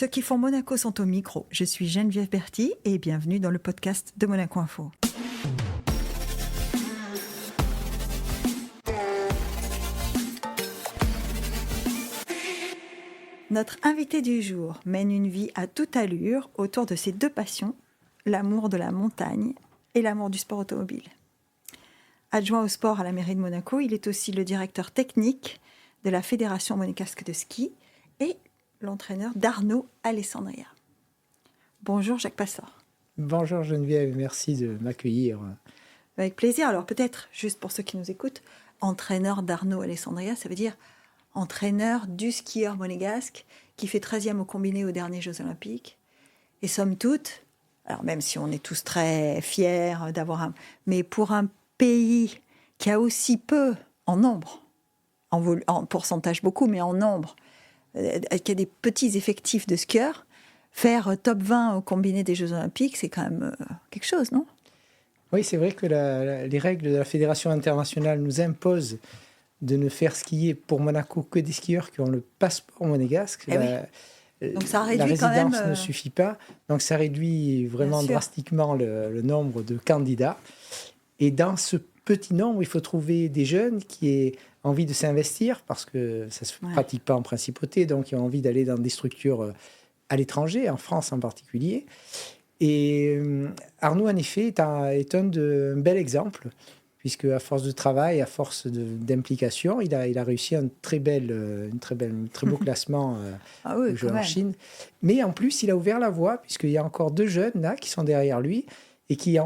Ceux qui font Monaco sont au micro. Je suis Geneviève Berthy et bienvenue dans le podcast de Monaco Info. Notre invité du jour mène une vie à toute allure autour de ses deux passions, l'amour de la montagne et l'amour du sport automobile. Adjoint au sport à la mairie de Monaco, il est aussi le directeur technique de la Fédération monégasque de ski et l'entraîneur d'Arnaud Alessandria. Bonjour Jacques Passard. Bonjour Geneviève, merci de m'accueillir. Avec plaisir. Alors peut-être, juste pour ceux qui nous écoutent, entraîneur d'Arnaud Alessandria, ça veut dire entraîneur du skieur monégasque qui fait 13e au combiné aux derniers Jeux Olympiques. Et somme toute, alors même si on est tous très fiers d'avoir un... Mais pour un pays qui a aussi peu, en nombre, en pourcentage beaucoup, mais en nombre, qui a des petits effectifs de skieurs, faire top 20 au combiné des Jeux Olympiques, c'est quand même quelque chose, non ? Oui, c'est vrai que les règles de la Fédération internationale nous imposent de ne faire skier pour Monaco que des skieurs qui ont le passeport monégasque. Donc ça réduit la résidence quand même, ne suffit pas, donc ça réduit vraiment drastiquement le nombre de candidats. Et dans ce petit nombre, il faut trouver des jeunes qui aient envie de s'investir, parce que ça ne se pratique pas en principauté, donc qui ont envie d'aller dans des structures à l'étranger, en France en particulier. Et Arnaud, en effet, est un bel exemple, puisque à force de travail, à force d'implication, il a réussi un très beau classement aux Jeux en Chine. Mais en plus, il a ouvert la voie, puisqu'il y a encore 2 jeunes là qui sont derrière lui et qui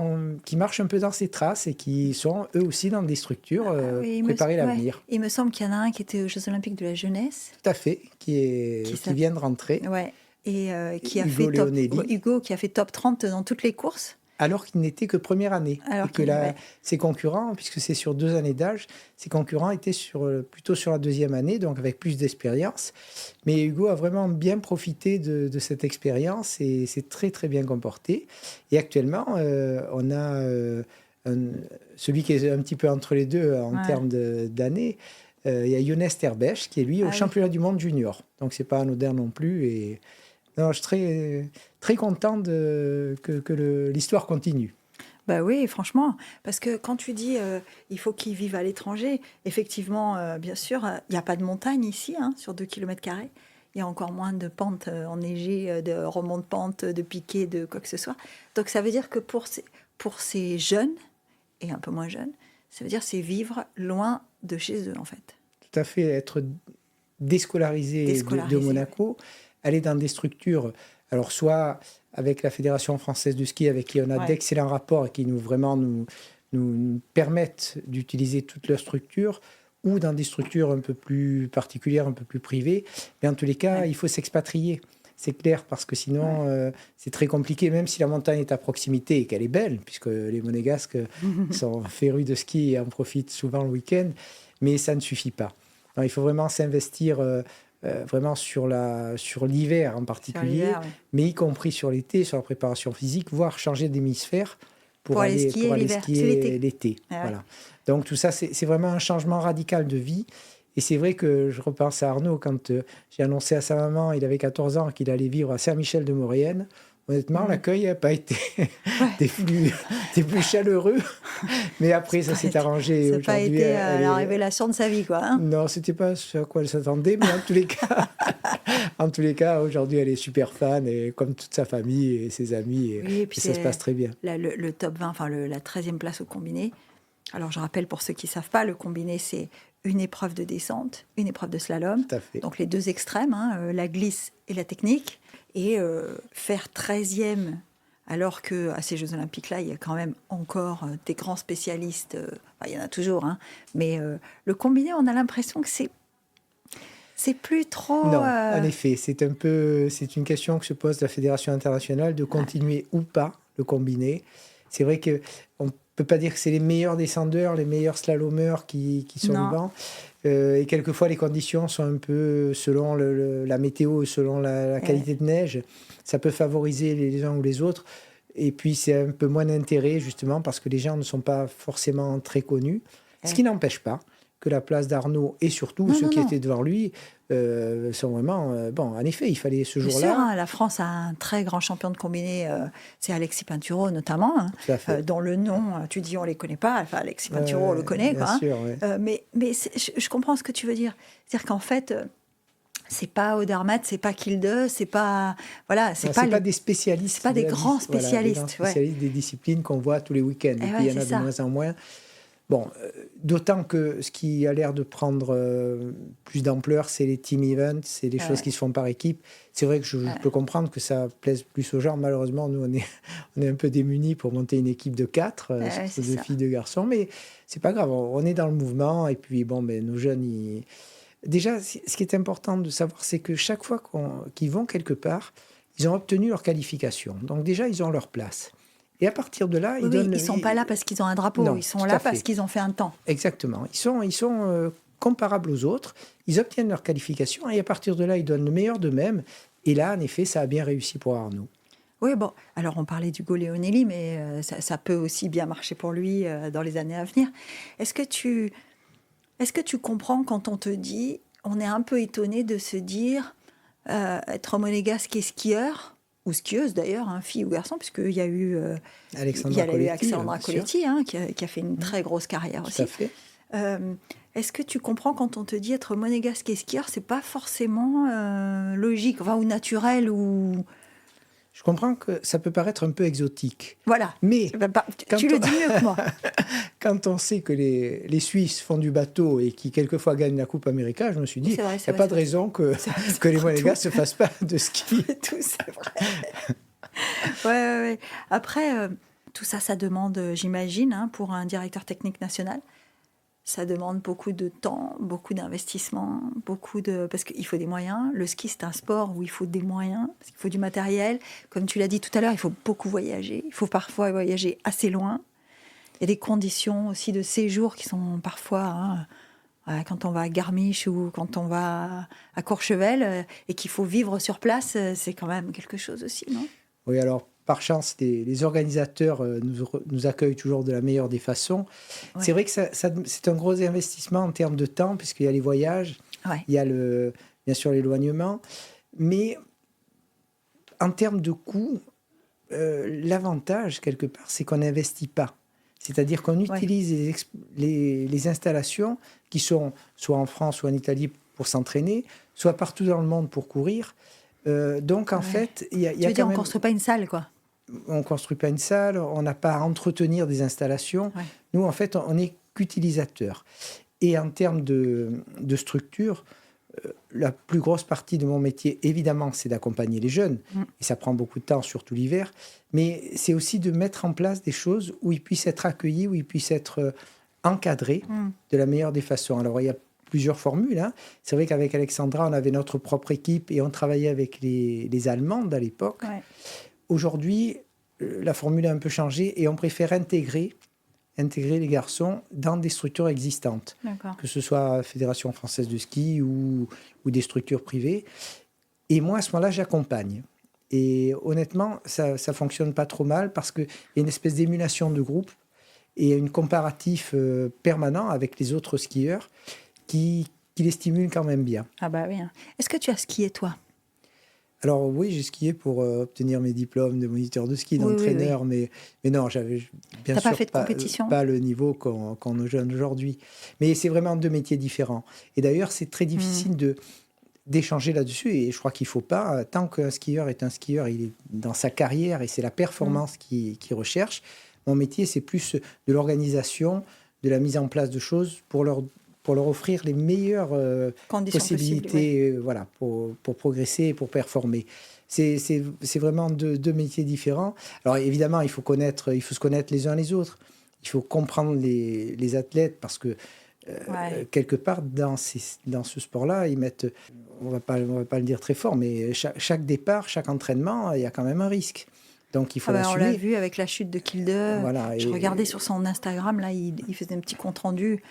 marchent un peu dans ses traces et qui sont eux aussi dans des structures préparer l'avenir. Il me semble qu'il y en a un qui était aux Jeux Olympiques de la jeunesse. Tout à fait, qui vient de rentrer. Ouais. Et qui a Hugo qui a fait top 30 dans toutes les courses. Alors qu'il n'était que première année. Ses concurrents, puisque c'est sur 2 années d'âge, ses concurrents étaient plutôt sur la 2e année, donc avec plus d'expérience. Mais Hugo a vraiment bien profité de cette expérience et s'est très très bien comporté. Et actuellement, on a celui qui est un petit peu entre les deux en termes d'années. Il y a Younes Terbesh qui est lui au championnat du monde junior. Donc c'est pas anodin non plus. Et non, je suis très, très content que l'histoire continue. Bah oui, franchement, parce que quand tu dis il faut qu'ils vivent à l'étranger, effectivement, bien sûr, il n'y a pas de montagne ici, sur 2 km². Il y a encore moins de pentes enneigées, de remontes de pentes, de piquets, de quoi que ce soit. Donc ça veut dire que pour ces jeunes, et un peu moins jeunes, ça veut dire c'est vivre loin de chez eux, en fait. Tout à fait, être déscolarisé de Monaco, aller dans des structures, alors soit avec la Fédération française de ski, avec qui on a d'excellents rapports et qui nous permettent d'utiliser toute leur structure, ou dans des structures un peu plus particulières, un peu plus privées. Mais en tous les cas, il faut s'expatrier. C'est clair, parce que sinon, c'est très compliqué, même si la montagne est à proximité et qu'elle est belle, puisque les Monégasques sont férus de ski et en profitent souvent le week-end, mais ça ne suffit pas. Donc, il faut vraiment s'investir vraiment sur l'hiver en particulier, mais y compris sur l'été, sur la préparation physique, voire changer d'hémisphère pour aller skier l'été. Voilà. Donc tout ça, c'est vraiment un changement radical de vie. Et c'est vrai que je repense à Arnaud, quand j'ai annoncé à sa maman, il avait 14 ans, qu'il allait vivre à Saint-Michel-de-Maurienne. Honnêtement, l'accueil n'a pas été des plus chaleureux. Mais après, ça s'est arrangé. Ça n'a pas été la révélation de sa vie, quoi. Non, ce n'était pas ce à quoi elle s'attendait. Mais en tous les cas, aujourd'hui, elle est super fan, et comme toute sa famille et ses amis. Et ça se passe très bien. Le top 20, la 13e place au combiné. Alors, je rappelle pour ceux qui ne savent pas, le combiné, c'est une épreuve de descente, une épreuve de slalom. Tout à fait. Donc, les 2 extrêmes, la glisse et la technique. Et faire 13e, alors qu'à ces Jeux Olympiques-là, il y a quand même encore des grands spécialistes. Il y en a toujours, mais le combiné, on a l'impression que c'est plus trop... Non, en effet, c'est une question que se pose la Fédération internationale, de continuer ou pas le combiné. C'est vrai qu'on ne peut pas dire que c'est les meilleurs descendeurs, les meilleurs slalomeurs qui sont devant. Et quelquefois, les conditions sont un peu selon la météo, selon la qualité de neige. Ça peut favoriser les uns ou les autres. Et puis, c'est un peu moins d'intérêt, justement, parce que les gens ne sont pas forcément très connus. Ce qui n'empêche pas que la place d'Arnaud, et surtout ceux qui étaient devant lui, sont vraiment... bon, en effet, il fallait ce jour-là... Bien sûr, hein, la France a un très grand champion de combiné, c'est Alexis Pinturo notamment, hein, dont le nom, tu dis on ne les connaît pas, enfin Alexis Pinturo, on le connaît. Bien quoi, sûr, hein. Mais je comprends ce que tu veux dire. C'est-à-dire qu'en fait... c'est pas Odermatt, c'est pas Kilde, c'est pas voilà, c'est pas des spécialistes, c'est pas des grands spécialistes, des grands spécialistes des disciplines qu'on voit tous les week-ends. Et puis il y en a de moins en moins. Bon, d'autant que ce qui a l'air de prendre plus d'ampleur, c'est les team events, c'est les choses qui se font par équipe. C'est vrai que je peux comprendre que ça plaise plus aux gens. Malheureusement, nous, on est un peu démunis pour monter une équipe de 4, surtout 2 filles, 2 garçons. Mais c'est pas grave, on est dans le mouvement. Et puis, bon, nos jeunes, déjà, ce qui est important de savoir, c'est que chaque fois qu'ils vont quelque part, ils ont obtenu leur qualification. Donc déjà, ils ont leur place. Et à partir de là, ils ne sont pas là parce qu'ils ont un drapeau, ils sont là parce qu'ils ont fait un temps. Exactement. Ils sont comparables aux autres, ils obtiennent leur qualification et à partir de là, ils donnent le meilleur d'eux-mêmes. Et là, en effet, ça a bien réussi pour Arnaud. Oui, bon, alors on parlait d'Ugo Leonelli, mais ça peut aussi bien marcher pour lui dans les années à venir. Est-ce que tu comprends quand on te dit, on est un peu étonné de se dire, être monégasque et skieur, ou skieuse d'ailleurs, hein, fille ou garçon, puisqu'il y a eu Alexandra Coletti qui a fait une très grosse carrière aussi. Tout à fait. Est-ce que tu comprends quand on te dit être monégasque et skieur, c'est pas forcément logique, enfin, ou naturel, ou... Je comprends que ça peut paraître un peu exotique. Voilà. Mais tu le dis mieux que moi. Quand on sait que les Suisses font du bateau et qui quelquefois gagnent la Coupe América, je me suis dit, il n'y a pas de raison que les Monégasques ne se fassent pas de ski. Tout, c'est vrai. Ouais. Après, tout ça, ça demande, j'imagine, hein, pour un directeur technique national, ça demande beaucoup de temps, beaucoup d'investissement, parce qu'il faut des moyens. Le ski, c'est un sport où il faut des moyens, parce qu'il faut du matériel. Comme tu l'as dit tout à l'heure, il faut beaucoup voyager. Il faut parfois voyager assez loin. Il y a des conditions aussi de séjour qui sont parfois, quand on va à Garmisch ou quand on va à Courchevel, et qu'il faut vivre sur place, c'est quand même quelque chose aussi, non ? Oui, alors, par chance, les organisateurs nous accueillent toujours de la meilleure des façons. Ouais. C'est vrai que c'est un gros investissement en termes de temps, puisqu'il y a les voyages, il y a bien sûr l'éloignement. Mais en termes de coût, l'avantage, quelque part, c'est qu'on n'investit pas. C'est-à-dire qu'on utilise les installations qui sont soit en France, soit en Italie pour s'entraîner, soit partout dans le monde pour courir. Donc, en fait, il y a tu veux dire, on ne construit pas une salle, quoi. On ne construit pas une salle, on n'a pas à entretenir des installations. Ouais. Nous, en fait, on n'est qu'utilisateurs. Et en termes de structure, la plus grosse partie de mon métier, évidemment, c'est d'accompagner les jeunes. Et ça prend beaucoup de temps, surtout l'hiver. Mais c'est aussi de mettre en place des choses où ils puissent être accueillis, où ils puissent être encadrés de la meilleure des façons. Alors, il y a plusieurs formules. Hein. C'est vrai qu'avec Alexandra, on avait notre propre équipe et on travaillait avec les Allemandes à l'époque. Ouais. Aujourd'hui, la formule a un peu changé et on préfère intégrer les garçons dans des structures existantes. D'accord. Que ce soit la Fédération française de ski ou des structures privées. Et moi, à ce moment-là, j'accompagne. Et honnêtement, ça ne fonctionne pas trop mal parce qu'il y a une espèce d'émulation de groupe et un comparatif permanent avec les autres skieurs qui les stimule quand même bien. Ah bah oui. Est-ce que tu as skié, toi ? Alors oui, j'ai skié pour obtenir mes diplômes de moniteur de ski, d'entraîneur, oui. Mais non, j'avais bien sûr pas le niveau qu'on nous donne aujourd'hui. Mais c'est vraiment 2 métiers différents. Et d'ailleurs, c'est très difficile d'échanger là-dessus. Et je crois qu'il ne faut pas, tant qu'un skieur est un skieur, il est dans sa carrière et c'est la performance qu'il recherche. Mon métier, c'est plus de l'organisation, de la mise en place de choses pour leur offrir les meilleures possibilités voilà, pour progresser et pour performer. C'est vraiment deux métiers différents. Alors évidemment, il faut se connaître les uns les autres. Il faut comprendre les athlètes parce que quelque part, dans ce sport-là, ils mettent, on va pas le dire très fort, mais chaque départ, chaque entraînement, il y a quand même un risque. Donc il faut l'assumer. On l'a vu avec la chute de Kilde. Voilà, je regardais sur son Instagram, là, il faisait un petit compte-rendu.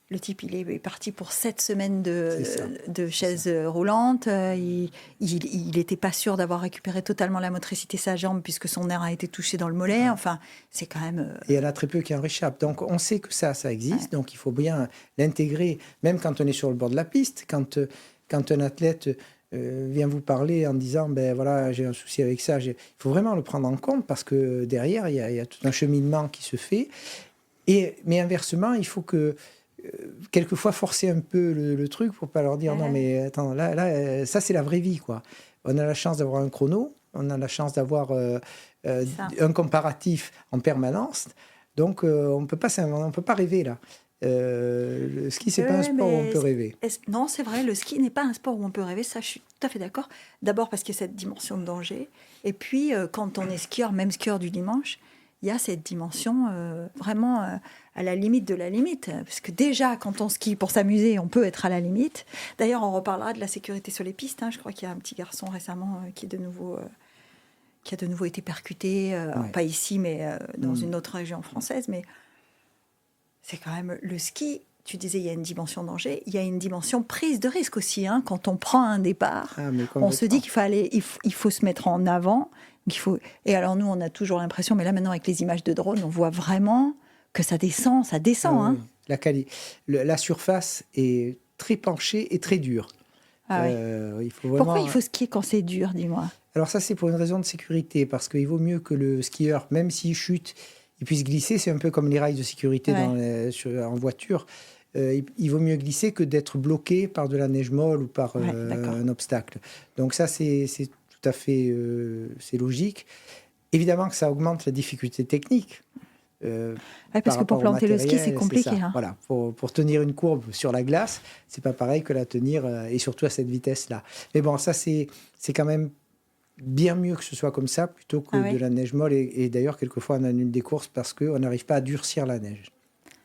Le type, il est parti pour 7 semaines de chaise roulante. Il n'était pas sûr d'avoir récupéré totalement la motricité de sa jambe puisque son nerf a été touché dans le mollet. Enfin, c'est quand même... Et il y en a très peu qui en réchappent. Donc, on sait que ça existe. Ouais. Donc, il faut bien l'intégrer, même quand on est sur le bord de la piste. Quand quand un athlète vient vous parler en disant ben voilà, j'ai un souci avec ça, il faut vraiment le prendre en compte parce que derrière, il y a tout un cheminement qui se fait. Mais inversement, il faut que quelquefois forcer un peu le truc pour pas leur dire non mais attends, là ça c'est la vraie vie, quoi. On a la chance d'avoir un chrono, on a la chance d'avoir un comparatif en permanence, donc on peut pas rêver là. Le ski, c'est pas un sport où on peut rêver. Non, c'est vrai, le ski n'est pas un sport où on peut rêver, ça je suis tout à fait d'accord. D'abord parce qu'il y a cette dimension de danger, et puis quand on est skieur, même skieur du dimanche, il y a cette dimension vraiment à la limite de la limite. Parce que déjà, quand on skie pour s'amuser, on peut être à la limite. D'ailleurs, on reparlera de la sécurité sur les pistes. Je crois qu'il y a un petit garçon récemment qui a de nouveau été percuté, pas ici, mais dans une autre région française. Mais c'est quand même le ski. Tu disais, il y a une dimension danger, il y a une dimension prise de risque aussi. Quand on prend un départ, on se dit qu'il faut se mettre en avant. Et alors nous, on a toujours l'impression, mais là maintenant avec les images de drone, on voit vraiment que ça descend. Oui. La surface est très penchée et très dure. Il faut vraiment... Pourquoi il faut skier quand c'est dur, dis-moi? Alors ça, c'est pour une raison de sécurité, parce qu'il vaut mieux que le skieur, même s'il chute, il puisse glisser. C'est un peu comme les rails de sécurité en voiture. Il vaut mieux glisser que d'être bloqué par de la neige molle ou par un obstacle. Donc ça, c'est tout à fait c'est logique. Évidemment que ça augmente la difficulté technique. Parce que pour planter le ski, c'est compliqué. Voilà, pour tenir une courbe sur la glace, c'est pas pareil que la tenir, et surtout à cette vitesse-là. Mais bon, ça, c'est quand même bien mieux que ce soit comme ça, plutôt que de la neige molle. Et d'ailleurs, quelquefois, on annule des courses parce qu'on n'arrive pas à durcir la neige.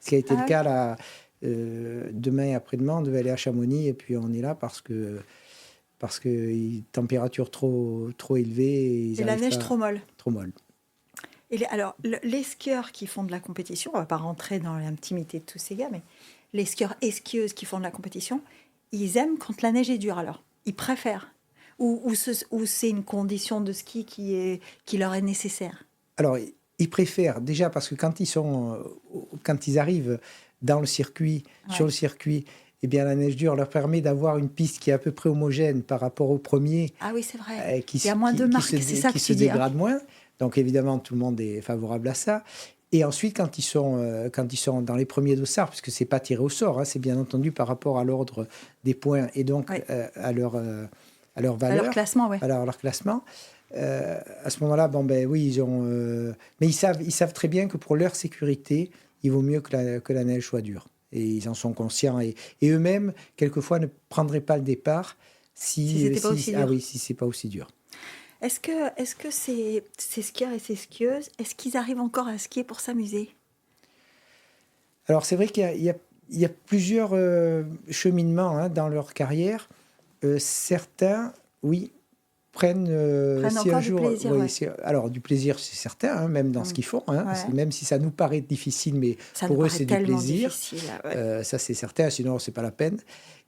Ce qui a été le cas là, demain et après-demain, on devait aller à Chamonix, et puis on est là parce que température trop élevée. Et la neige trop molle. Trop molle. Alors, les skieurs qui font de la compétition, on ne va pas rentrer dans l'intimité de tous ces gars, mais les skieurs et skieuses qui font de la compétition, ils aiment quand la neige est dure, alors. Ils préfèrent. Ou c'est une condition de ski qui leur est nécessaire? Alors, ils préfèrent, déjà parce que quand ils arrivent dans le circuit, sur le circuit, eh bien, la neige dure leur permet d'avoir une piste qui est à peu près homogène par rapport au premier. Ah oui, c'est vrai. Il y a moins de marques, c'est ça que tu dis. Qui se dégrade moins. Donc, évidemment, tout le monde est favorable à ça. Et ensuite, quand ils sont dans les premiers dossards, puisque ce n'est pas tiré au sort, c'est bien entendu par rapport à l'ordre des points et donc à leur valeur. À leur classement, Alors, leur classement. À ce moment-là, oui, ils ont... mais ils savent très bien que pour leur sécurité, il vaut mieux que la neige soit dure. Et ils en sont conscients. Et eux-mêmes, quelquefois, ne prendraient pas le départ si c'était pas aussi dur. Ah oui, si c'est pas aussi dur. Est-ce que ces skieurs et ces skieuses, est-ce qu'ils arrivent encore à skier pour s'amuser? Alors, c'est vrai qu'il y a plusieurs cheminements dans leur carrière. Certains, oui, prennent si un jour, du plaisir. Alors, du plaisir, c'est certain, même dans ce qu'ils font. Même si ça nous paraît difficile, mais ça pour eux, c'est du plaisir. Ça, c'est certain, sinon, c'est pas la peine.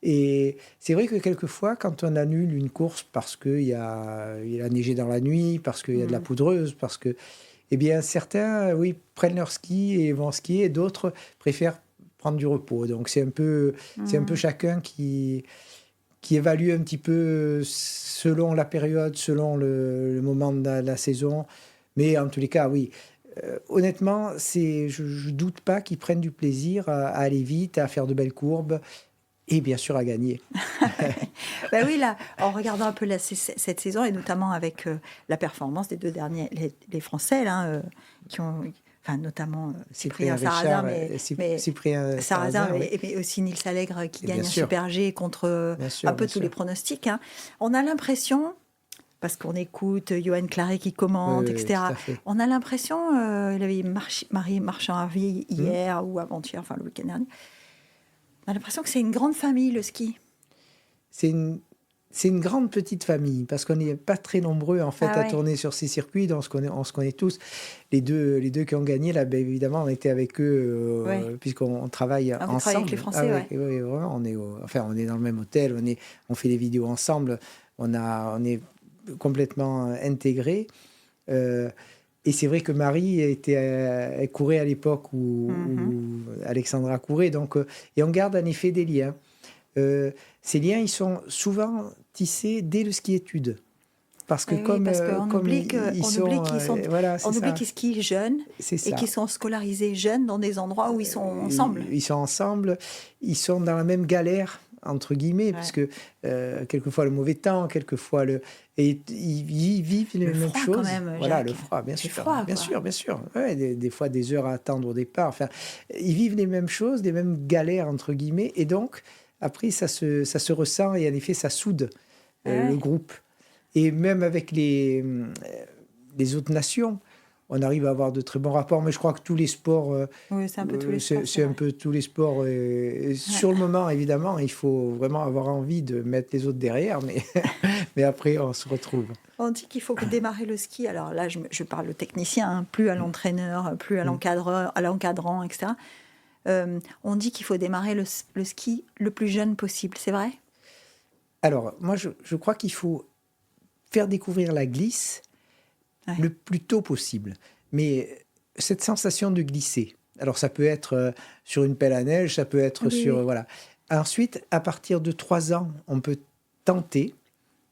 Et c'est vrai que quelquefois, quand on annule une course parce qu'il a neigé dans la nuit, parce qu'il y a de la poudreuse, parce que... Eh bien, certains, oui, prennent leur ski et vont skier, et d'autres préfèrent prendre du repos. Donc, c'est un peu chacun qui évalue un petit peu selon la période, selon le moment de la saison. Mais en tous les cas, oui. Honnêtement, je ne doute pas qu'ils prennent du plaisir à aller vite, à faire de belles courbes et bien sûr à gagner. Oui, là, en regardant un peu cette saison, et notamment avec la performance des deux derniers, les Français, là, qui ont... Enfin, notamment Cyprien Sarrazin, Cyprien Sarrazin, mais aussi Nils Allègre qui gagne un Super G contre un peu tous les pronostics. On a l'impression, parce qu'on écoute Johan Claret qui commente, etc., on a l'impression, il avait Marie Marchand-Harvey hier ou avant-hier, enfin le week-end dernier, on a l'impression que c'est une grande famille, le ski. C'est une grande petite famille, parce qu'on n'est pas très nombreux en fait à tourner sur ces circuits, donc on se connaît tous. Les deux qui ont gagné, là, évidemment, on était avec eux, puisqu'on travaille ensemble. Vous travaillez avec les Français, oui, vraiment, on est dans le même hôtel, on fait des vidéos ensemble, on est complètement intégrés. Et c'est vrai que Marie elle courait à l'époque où Alexandra courait, donc, et on garde en effet des liens. ces liens, ils sont souvent tissés dès le ski-études. Parce que on oublie qu'ils skient jeunes et qu'ils sont scolarisés jeunes dans des endroits où ils sont ensemble. Ils sont ensemble, ils sont dans la même galère, entre guillemets, parce que quelquefois le mauvais temps, quelquefois et ils vivent les mêmes choses. Quand même, voilà, Jacques. le froid, bien sûr. Froid, bien sûr. Ouais, des fois des heures à attendre au départ. Enfin, ils vivent les mêmes choses, les mêmes galères, entre guillemets, et donc après ça se ressent et en effet ça soude le groupe. Et même avec les autres nations, on arrive à avoir de très bons rapports. Mais je crois que tous les sports... oui, c'est un peu tous les sports. C'est un peu tous les sports. Sur le moment, évidemment, il faut vraiment avoir envie de mettre les autres derrière. Mais après, on se retrouve. On dit qu'il faut démarrer le ski. Alors là, je parle au technicien, hein, plus à l'entraîneur, plus à l'encadrant, etc. On dit qu'il faut démarrer le ski le plus jeune possible. C'est vrai ? Alors, moi, je crois qu'il faut faire découvrir la glisse le plus tôt possible. Mais cette sensation de glisser, alors ça peut être sur une pelle à neige, ça peut être sur... Voilà. Ensuite, à partir de 3 ans, on peut tenter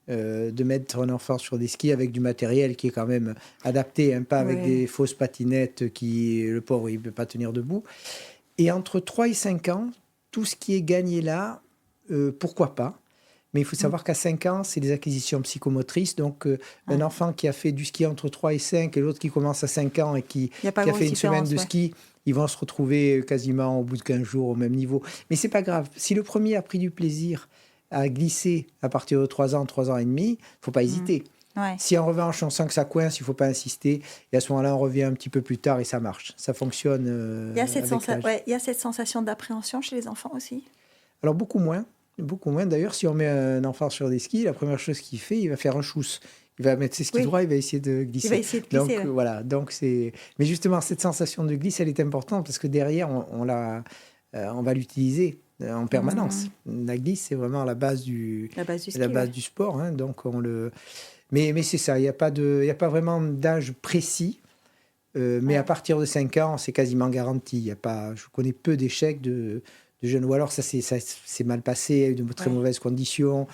de mettre un enfant sur des skis avec du matériel qui est quand même adapté, hein, pas avec des fausses patinettes qui, le pauvre, il ne peut pas tenir debout. Et entre 3 et 5 ans, tout ce qui est gagné là, pourquoi pas ? Mais il faut savoir qu'à 5 ans, c'est des acquisitions psychomotrices. Donc, un enfant qui a fait du ski entre 3 et 5 et l'autre qui commence à 5 ans et qui a fait une semaine de ski, ils vont se retrouver quasiment au bout de 15 jours au même niveau. Mais c'est pas grave. Si le premier a pris du plaisir à glisser à partir de 3 ans, 3 ans et demi, il ne faut pas hésiter. Si en revanche, on sent que ça coince, il ne faut pas insister. Et à ce moment-là, on revient un petit peu plus tard et ça marche. Ça fonctionne. Il y a cette sensation d'appréhension chez les enfants aussi ? Alors, beaucoup moins. Beaucoup moins. D'ailleurs, si on met un enfant sur des skis, la première chose qu'il fait, il va faire un chousse. Il va mettre ses skis droits, il va essayer de glisser. Il va essayer de glisser, donc, voilà. Donc, c'est... Mais justement, cette sensation de glisse, elle est importante parce que derrière, on va l'utiliser en permanence. La glisse, c'est vraiment la base du sport. Hein, donc, mais c'est ça. Il n'y a pas vraiment d'âge précis. Mais à partir de 5 ans, c'est quasiment garanti. Je connais peu d'échecs de jeunes, ou alors ça s'est mal passé, de très mauvaises conditions,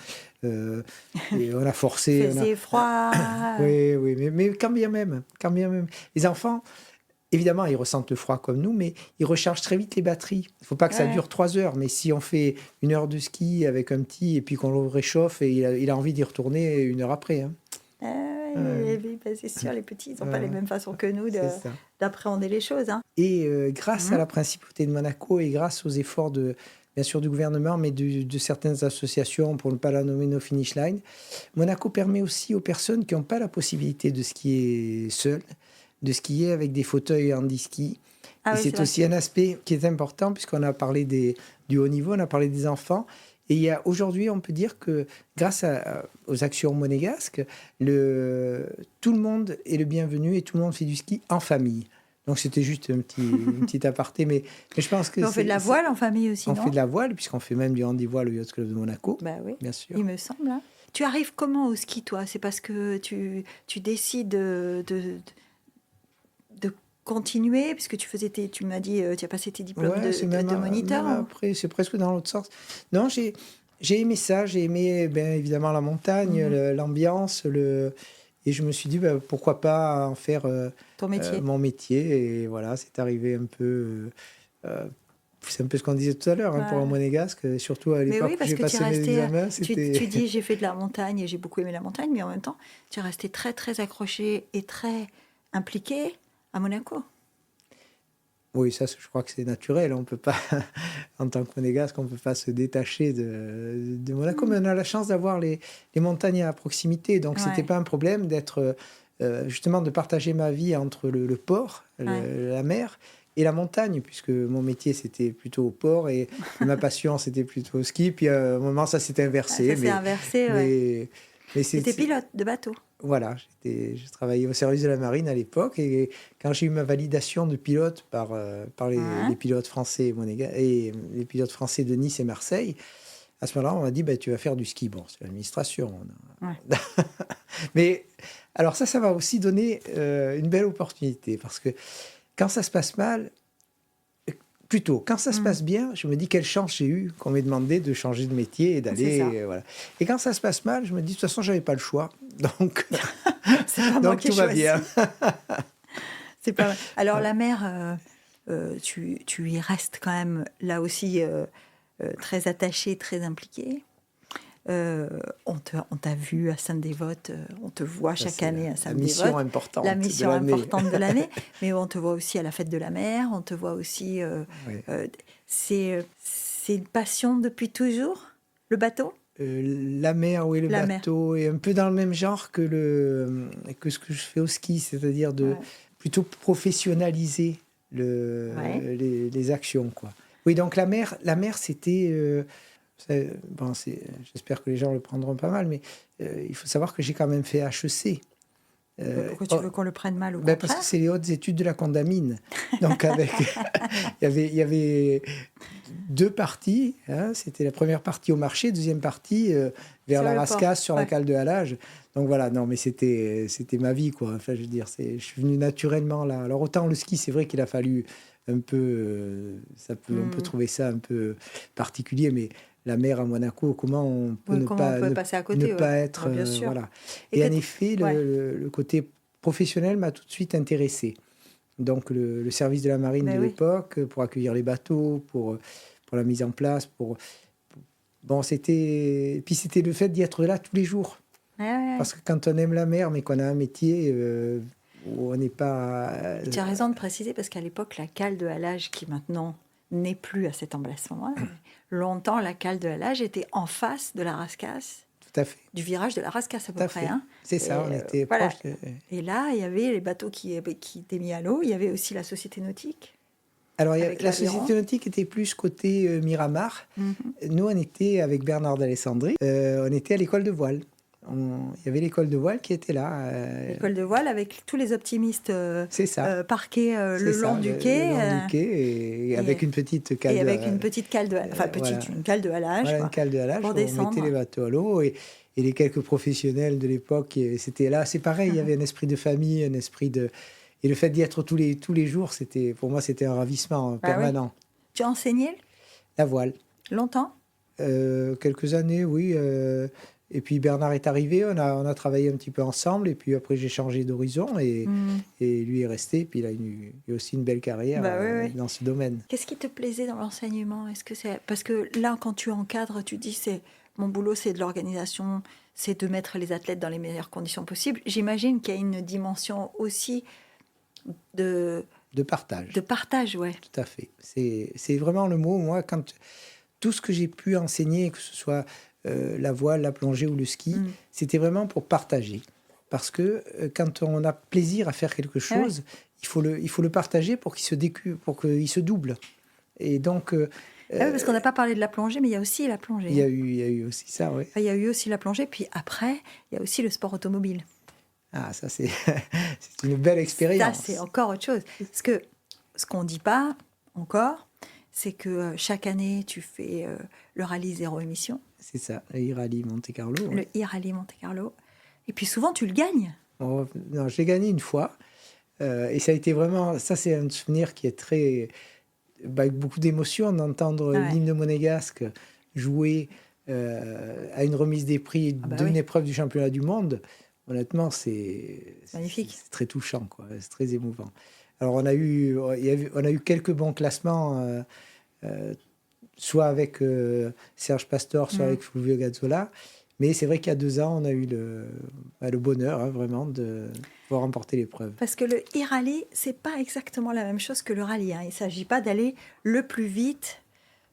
et on a forcé. Il faisait froid. Oui, mais quand bien même. Les enfants, évidemment, ils ressentent le froid comme nous, mais ils rechargent très vite les batteries. Il ne faut pas que ça dure 3 heures, mais si on fait 1 heure de ski avec un petit, et puis qu'on le réchauffe, et il a envie d'y retourner 1 heure après. Hein. C'est sûr, les petits, ils n'ont pas les mêmes façons que nous d'appréhender les choses. Hein. Et grâce à la principauté de Monaco et grâce aux efforts bien sûr du gouvernement, mais de certaines associations, pour ne pas la nommer No Finish Line, Monaco permet aussi aux personnes qui n'ont pas la possibilité de skier seules, de skier avec des fauteuils handi-ski. Et c'est aussi un aspect qui est important, puisqu'on a parlé du haut niveau, on a parlé des enfants. Et aujourd'hui, on peut dire que grâce aux actions monégasques, tout le monde est le bienvenu et tout le monde fait du ski en famille. Donc c'était juste un petit aparté, mais je pense que... On fait de la voile en famille aussi, non ? On fait de la voile, puisqu'on fait même du handi-voile au Yacht Club de Monaco, bien sûr. Il me semble. Hein. Tu arrives comment au ski, toi ? C'est parce que tu décides de continuer, puisque tu m'as dit, tu as passé tes diplômes de moniteur. Même après, c'est presque dans l'autre sens. Non, j'ai aimé ça. J'ai aimé, évidemment, la montagne, l'ambiance, et je me suis dit, pourquoi pas en faire mon métier. Et voilà, c'est arrivé un peu... c'est un peu ce qu'on disait tout à l'heure pour un monégasque, surtout à l'époque où j'ai passé mes examens. Tu dis, j'ai fait de la montagne et j'ai beaucoup aimé la montagne, mais en même temps, tu es resté très, très accroché et très impliqué à Monaco. Oui, ça, je crois que c'est naturel. On peut pas, en tant que monégasque, on ne peut pas se détacher de Monaco. Mais on a la chance d'avoir les montagnes à proximité. Donc, ce n'était pas un problème d'être, justement, de partager ma vie entre le port, la mer, et la montagne, puisque mon métier, c'était plutôt au port et ma passion, c'était plutôt au ski. Puis, à un moment, ça s'est inversé. Ça s'est inversé, mais c'était pilote de bateau. Voilà, je travaillais au service de la marine à l'époque et quand j'ai eu ma validation de pilote par les pilotes français et les pilotes français de Nice et Marseille, à ce moment-là, on m'a dit tu vas faire du ski. Bon, c'est l'administration. Mais alors ça va aussi donner une belle opportunité parce que quand ça se passe mal, Plutôt, quand ça se passe bien, je me dis quelle chance j'ai eu qu'on m'ait demandé de changer de métier et d'aller. Voilà. Et quand ça se passe mal, je me dis de toute façon, j'avais pas le choix. Donc, c'est pas donc tout va bien. C'est pas mal. Alors, la mer, tu y restes quand même là aussi très attaché, très impliqué. On t'a vu à Sainte-Dévote, on te voit chaque année à Sainte-Dévote. La mission importante. La mission importante de l'année. Mais on te voit aussi à la fête de la mer, on te voit aussi. C'est une passion depuis toujours, le bateau? La mer, oui, le bateau, est un peu dans le même genre que ce que je fais au ski, c'est-à-dire de plutôt professionnaliser les actions, quoi. Oui, donc la mer c'était. J'espère que les gens le prendront pas mal, mais il faut savoir que j'ai quand même fait HEC. Pourquoi tu veux qu'on le prenne mal au contraire? Parce que c'est les hautes études de la Condamine. Donc il y avait 2 parties. Hein, c'était la première partie au marché, deuxième partie vers la Rascasse sur la cale de halage. Donc voilà, non, mais c'était ma vie, quoi. Enfin, je veux dire, je suis venu naturellement là. Alors autant le ski, c'est vrai qu'il a fallu un peu, on peut trouver ça un peu particulier, mais la mer à Monaco, comment on peut passer à côté, ne pas être... bien sûr. Voilà. Et en effet, le côté professionnel m'a tout de suite intéressé. Donc le service de la marine de l'époque, pour accueillir les bateaux, pour la mise en place, Bon, c'était le fait d'y être là tous les jours. Parce que quand on aime la mer, mais qu'on a un métier où on n'est pas... Tu as raison de préciser, parce qu'à l'époque, la cale de halage, qui maintenant n'est plus à cet emplacement-là, longtemps, la cale de halage était en face de la Rascasse. Tout à fait. Du virage de la Rascasse, à peu près. Hein. C'est ça, on était proche. Et là, il y avait les bateaux qui étaient mis à l'eau. Il y avait aussi la société nautique. Alors, la société nautique était plus côté Miramar. Mm-hmm. Nous, on était avec Bernard d'Alessandri. On était à l'école de voile. Il y avait l'école de voile qui était là. L'école de voile avec tous les optimistes parqués le long du quai. Le long du quai et avec une petite cale. Et avec une petite cale de halage. Enfin, une cale de halage. Voilà, une cale de halage pour descendre. On mettait les bateaux à l'eau. Et les quelques professionnels de l'époque, c'était là. C'est pareil, il y avait un esprit de famille, un esprit de... Et le fait d'y être tous les jours, pour moi, c'était un ravissement permanent. Oui. Tu as enseigné la voile. Longtemps? Quelques années, oui. Et puis Bernard est arrivé, on a travaillé un petit peu ensemble, et puis après j'ai changé d'horizon, et lui est resté, puis il a eu aussi une belle carrière dans ce domaine. Qu'est-ce qui te plaisait dans l'enseignement? Parce que là, quand tu encadres, tu dis mon boulot, c'est de l'organisation, c'est de mettre les athlètes dans les meilleures conditions possibles. J'imagine qu'il y a une dimension aussi de partage. De partage, ouais. Tout à fait. C'est vraiment le mot. Moi, quand tout ce que j'ai pu enseigner, que ce soit la voile, la plongée ou le ski, c'était vraiment pour partager. Parce que quand on a plaisir à faire quelque chose, il faut le partager pour qu'il se double. Et donc... parce qu'on n'a pas parlé de la plongée, mais il y a aussi la plongée. Il y a eu aussi ça, oui. Il y a eu aussi la plongée, puis après, il y a aussi le sport automobile. Ah, ça, c'est une belle expérience. Ça, c'est encore autre chose. Parce que ce qu'on ne dit pas encore, c'est que chaque année, tu fais le rallye zéro émission. C'est ça, le e-rallye Monte-Carlo. Le e-rallye Monte-Carlo. Et puis souvent, tu le gagnes. Non, je l'ai gagné une fois. Et ça a été vraiment... Ça, c'est un souvenir qui est très... avec beaucoup d'émotion d'entendre l'hymne monégasque jouer à une remise des prix d'une épreuve du championnat du monde. Honnêtement, c'est magnifique. C'est très touchant, quoi. C'est très émouvant. Alors, on a eu quelques bons classements, soit avec Serge Pastor, soit avec Fulvio Gazzola. Mais c'est vrai qu'il y a 2 ans, on a eu le bonheur, vraiment, de pouvoir remporter l'épreuve. Parce que le e-rallye, c'est pas exactement la même chose que le rallye. Hein. Il ne s'agit pas d'aller le plus vite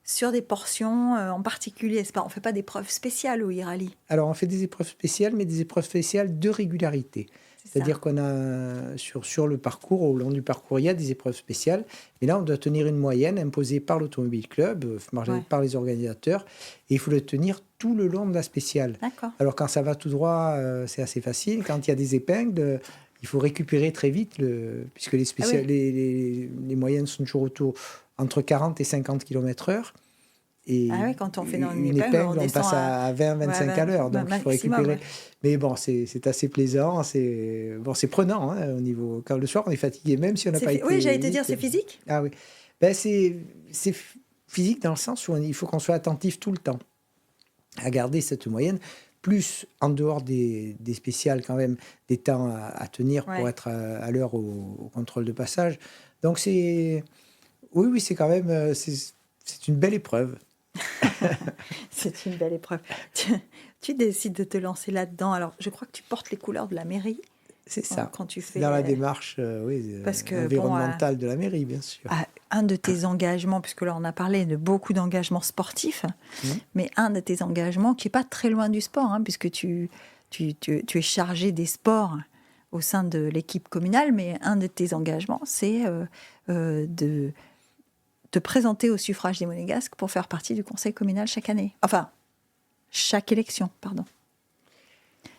sur des portions en particulier. On ne fait pas d'épreuves spéciales au e-rallye. Alors, on fait des épreuves spéciales, mais des épreuves spéciales de régularité. C'est-à-dire qu'on a, sur le parcours, au long du parcours, il y a des épreuves spéciales. Et là, on doit tenir une moyenne imposée par l'Automobile Club, par les organisateurs. Et il faut le tenir tout le long de la spéciale. D'accord. Alors, quand ça va tout droit, c'est assez facile. Quand il y a des épingles, il faut récupérer très vite, puisque les moyennes sont toujours entre 40 et 50 km/h. Et quand on fait dans une épingle, on passe à 20-25 à l'heure. Donc, il faut récupérer. Ouais. Mais bon, c'est assez plaisant. C'est prenant, hein, au niveau... Quand le soir, on est fatigué, même si on n'a pas été... Oui, j'allais te dire, c'est physique. Ah oui. C'est physique dans le sens où il faut qu'on soit attentif tout le temps à garder cette moyenne, plus en dehors des spéciales quand même, des temps à tenir pour être à l'heure au contrôle de passage. Donc oui, c'est quand même c'est une belle épreuve. C'est une belle épreuve. Tu décides de te lancer là-dedans. Alors, je crois que tu portes les couleurs de la mairie. C'est ça. Quand tu fais dans la démarche environnementale de la mairie, bien sûr. Un de tes engagements, puisque là on a parlé de beaucoup d'engagements sportifs, mais un de tes engagements qui n'est pas très loin du sport, puisque tu es chargé des sports au sein de l'équipe communale, mais un de tes engagements, c'est de te présenter au suffrage des Monégasques pour faire partie du conseil communal chaque année. Enfin, chaque élection, pardon.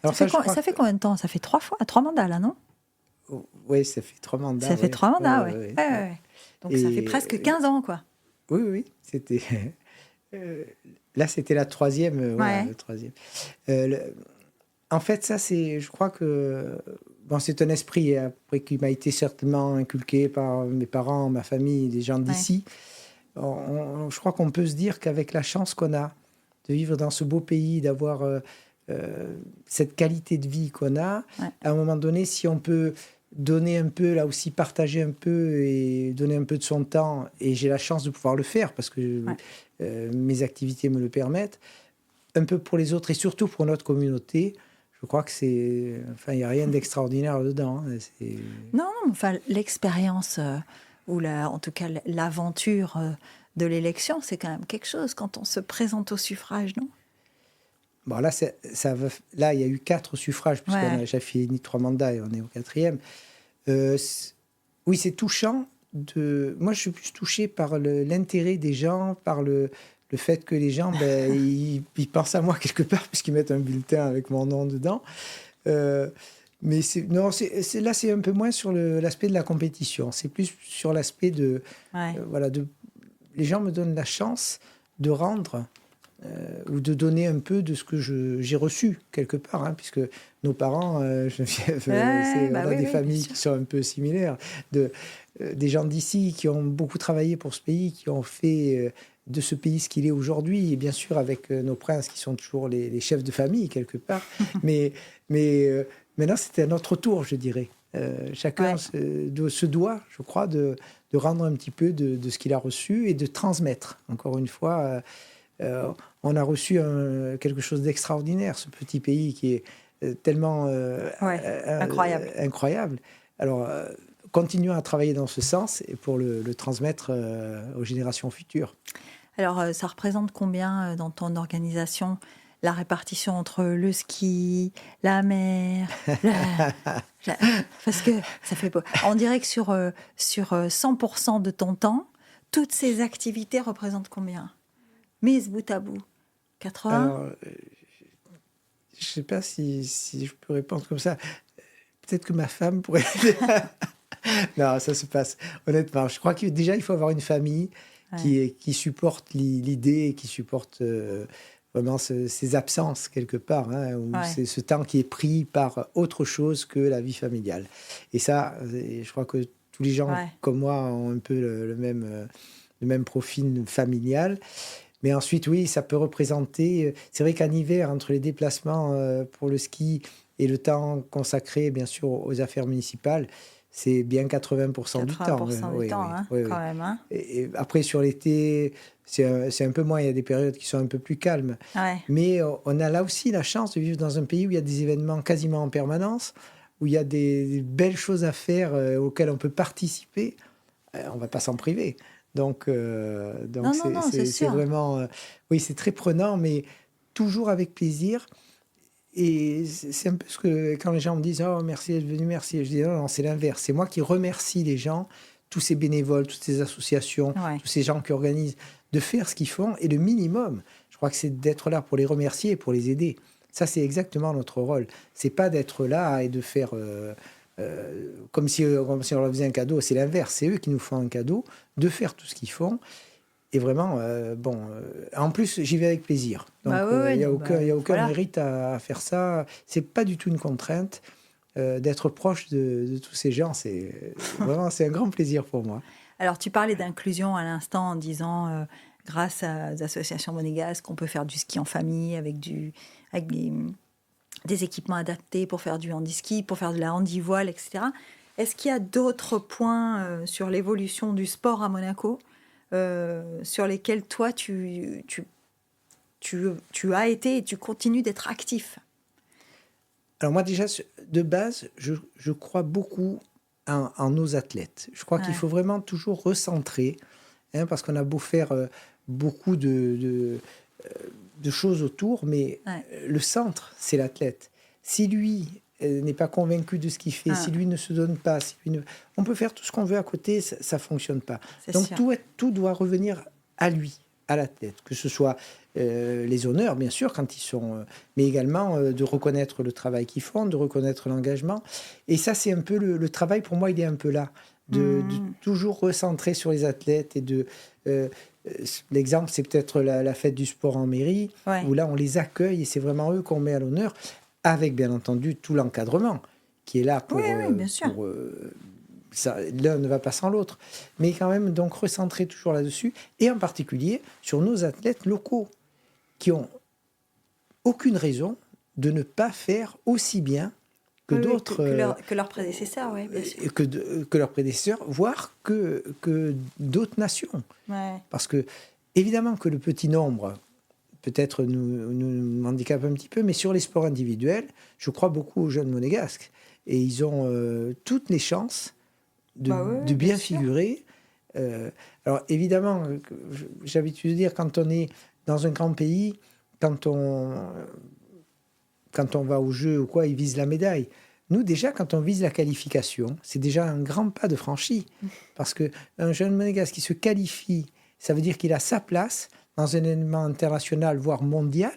Alors ça fait combien de temps ? Ça fait 3 mandats, là, non ? Oui, ça fait 3 mandats. Ça fait 3 mandats, oui. Donc ça fait presque 15 ans, quoi. Oui. C'était... là, c'était la 3e. Le 3e. En fait, ça, je crois que... Bon, c'est un esprit après, qui m'a été certainement inculqué par mes parents, ma famille, des gens d'ici. Je crois qu'on peut se dire qu'avec la chance qu'on a de vivre dans ce beau pays, d'avoir cette qualité de vie qu'on a, à un moment donné, si on peut donner un peu, là aussi partager un peu et donner un peu de son temps, et j'ai la chance de pouvoir le faire parce que mes activités me le permettent, un peu pour les autres et surtout pour notre communauté. Je crois que il n'y a rien d'extraordinaire dedans. Non, enfin, l'expérience, ou en tout cas l'aventure de l'élection, c'est quand même quelque chose quand on se présente au suffrage, non ? Bon, là, il y a eu 4 suffrages, puisqu'on a déjà fini 3 mandats et on est au 4e. Oui, c'est touchant. Moi, je suis plus touché par l'intérêt des gens, par le fait que les gens, ils pensent à moi quelque part, puisqu'ils mettent un bulletin avec mon nom dedans. Mais là, c'est un peu moins sur l'aspect de la compétition. C'est plus sur l'aspect les gens me donnent la chance de rendre ou de donner un peu de ce que j'ai reçu quelque part, puisque nos parents, des familles qui sont un peu similaires, des gens d'ici qui ont beaucoup travaillé pour ce pays, qui ont fait de ce pays ce qu'il est aujourd'hui, et bien sûr avec nos princes qui sont toujours les chefs de famille quelque part, mais maintenant c'était à notre tour, je dirais. Chacun se doit, je crois, de rendre un petit peu de ce qu'il a reçu et de transmettre. Encore une fois, on a reçu quelque chose d'extraordinaire, ce petit pays qui est tellement incroyable. Alors, continuons à travailler dans ce sens et pour le transmettre aux générations futures. Alors, ça représente combien dans ton organisation, la répartition entre le ski, la mer, parce que ça fait... On dirait que sur 100% de ton temps, toutes ces activités représentent combien ? Mise bout à bout, 80 ? Alors, je ne sais pas si je peux répondre comme ça. Peut-être que ma femme pourrait... Non, ça se passe. Honnêtement, je crois que déjà, il faut avoir une famille qui supporte l'idée, qui supporte vraiment ces absences quelque part, où c'est ce temps qui est pris par autre chose que la vie familiale. Et ça, je crois que tous les gens comme moi ont un peu le même profil familial. Mais ensuite, oui, ça peut représenter... C'est vrai qu'en hiver, entre les déplacements pour le ski et le temps consacré, bien sûr, aux affaires municipales, c'est bien 80% du temps. 80% du temps, quand même. Et après, sur l'été, c'est un peu moins. Il y a des périodes qui sont un peu plus calmes. Ouais. Mais on a là aussi la chance de vivre dans un pays où il y a des événements quasiment en permanence, où il y a des belles choses à faire auxquelles on peut participer. On ne va pas s'en priver. Donc c'est vraiment... oui, c'est très prenant, mais toujours avec plaisir. Et c'est un peu ce que... Quand les gens me disent « Oh, merci d'être venu, merci », je dis « Non, c'est l'inverse. C'est moi qui remercie les gens, tous ces bénévoles, toutes ces associations, tous ces gens qui organisent, de faire ce qu'ils font. Et le minimum, je crois que c'est d'être là pour les remercier et pour les aider. Ça, c'est exactement notre rôle. C'est pas d'être là et de faire... comme si on leur faisait un cadeau, c'est l'inverse, c'est eux qui nous font un cadeau, de faire tout ce qu'ils font. Et vraiment, en plus, j'y vais avec plaisir. Donc, il n'y a aucun mérite à faire ça. C'est pas du tout une contrainte. D'être proche de tous ces gens, c'est un grand plaisir pour moi. Alors, tu parlais d'inclusion à l'instant en disant, grâce aux associations monégasques, on peut faire du ski en famille avec des équipements adaptés pour faire du handiski, pour faire de la handivoile, etc. Est-ce qu'il y a d'autres points sur l'évolution du sport à Monaco sur lesquels toi, tu as été et tu continues d'être actif? Alors moi déjà, de base, je crois beaucoup en nos athlètes. Je crois qu'il faut vraiment toujours recentrer, parce qu'on a beau faire beaucoup de choses autour, mais le centre, c'est l'athlète. Si lui n'est pas convaincu de ce qu'il fait, si lui ne se donne pas, on peut faire tout ce qu'on veut à côté, ça ne fonctionne pas. Donc tout doit revenir à lui, à l'athlète, que ce soit les honneurs, bien sûr, quand ils sont... mais également de reconnaître le travail qu'ils font, de reconnaître l'engagement. Et ça, c'est un peu le travail, pour moi, il est un peu là, de toujours recentrer sur les athlètes et de... l'exemple, c'est peut-être la fête du sport en mairie, où là, on les accueille et c'est vraiment eux qu'on met à l'honneur, avec, bien entendu, tout l'encadrement qui est là pour... bien sûr. L'un ne va pas sans l'autre. Mais quand même, donc, recentrer toujours là-dessus, et en particulier sur nos athlètes locaux, qui ont aucune raison de ne pas faire aussi bien que d'autres... Que leurs prédécesseurs, oui, bien sûr. Que leurs prédécesseurs, voire que d'autres nations. Ouais. Parce que, évidemment que le petit nombre, peut-être nous handicape un petit peu, mais sur les sports individuels, je crois beaucoup aux jeunes monégasques. Et ils ont toutes les chances de bien figurer. Alors, évidemment, j'ai l'habitude de dire, quand on est dans un grand pays, quand on va au jeu ou quoi, ils visent la médaille. Nous, déjà, quand on vise la qualification, c'est déjà un grand pas de franchi. Parce qu'un jeune monégasque qui se qualifie, ça veut dire qu'il a sa place dans un événement international, voire mondial.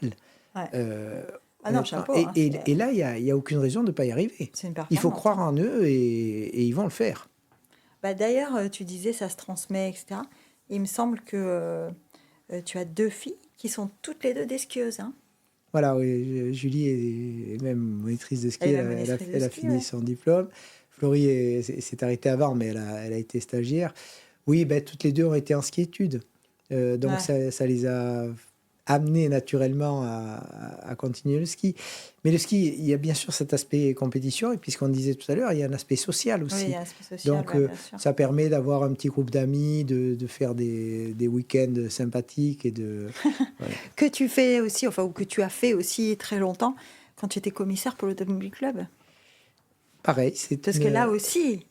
Non, chapeau, et là, il n'y a aucune raison de ne pas y arriver. Il faut croire en eux et ils vont le faire. D'ailleurs, tu disais ça se transmet, etc. Il me semble que tu as 2 filles qui sont toutes les 2 des skieuses. Hein. Voilà, oui, Julie est même monitrice de ski. Elle a fini son diplôme. Florie s'est arrêtée avant, mais elle a été stagiaire. Oui, toutes les 2 ont été en ski-études. Donc ça les a amenées naturellement à continuer le ski. Mais le ski, il y a bien sûr cet aspect compétition. Et puis ce qu'on disait tout à l'heure, il y a un aspect social aussi. Oui, il y a un aspect social, donc ça permet d'avoir un petit groupe d'amis, de faire des week-ends sympathiques. Et que tu fais aussi, ou que tu as fait aussi très longtemps quand tu étais commissaire pour l'Automobile Club. Pareil. Parce que là aussi...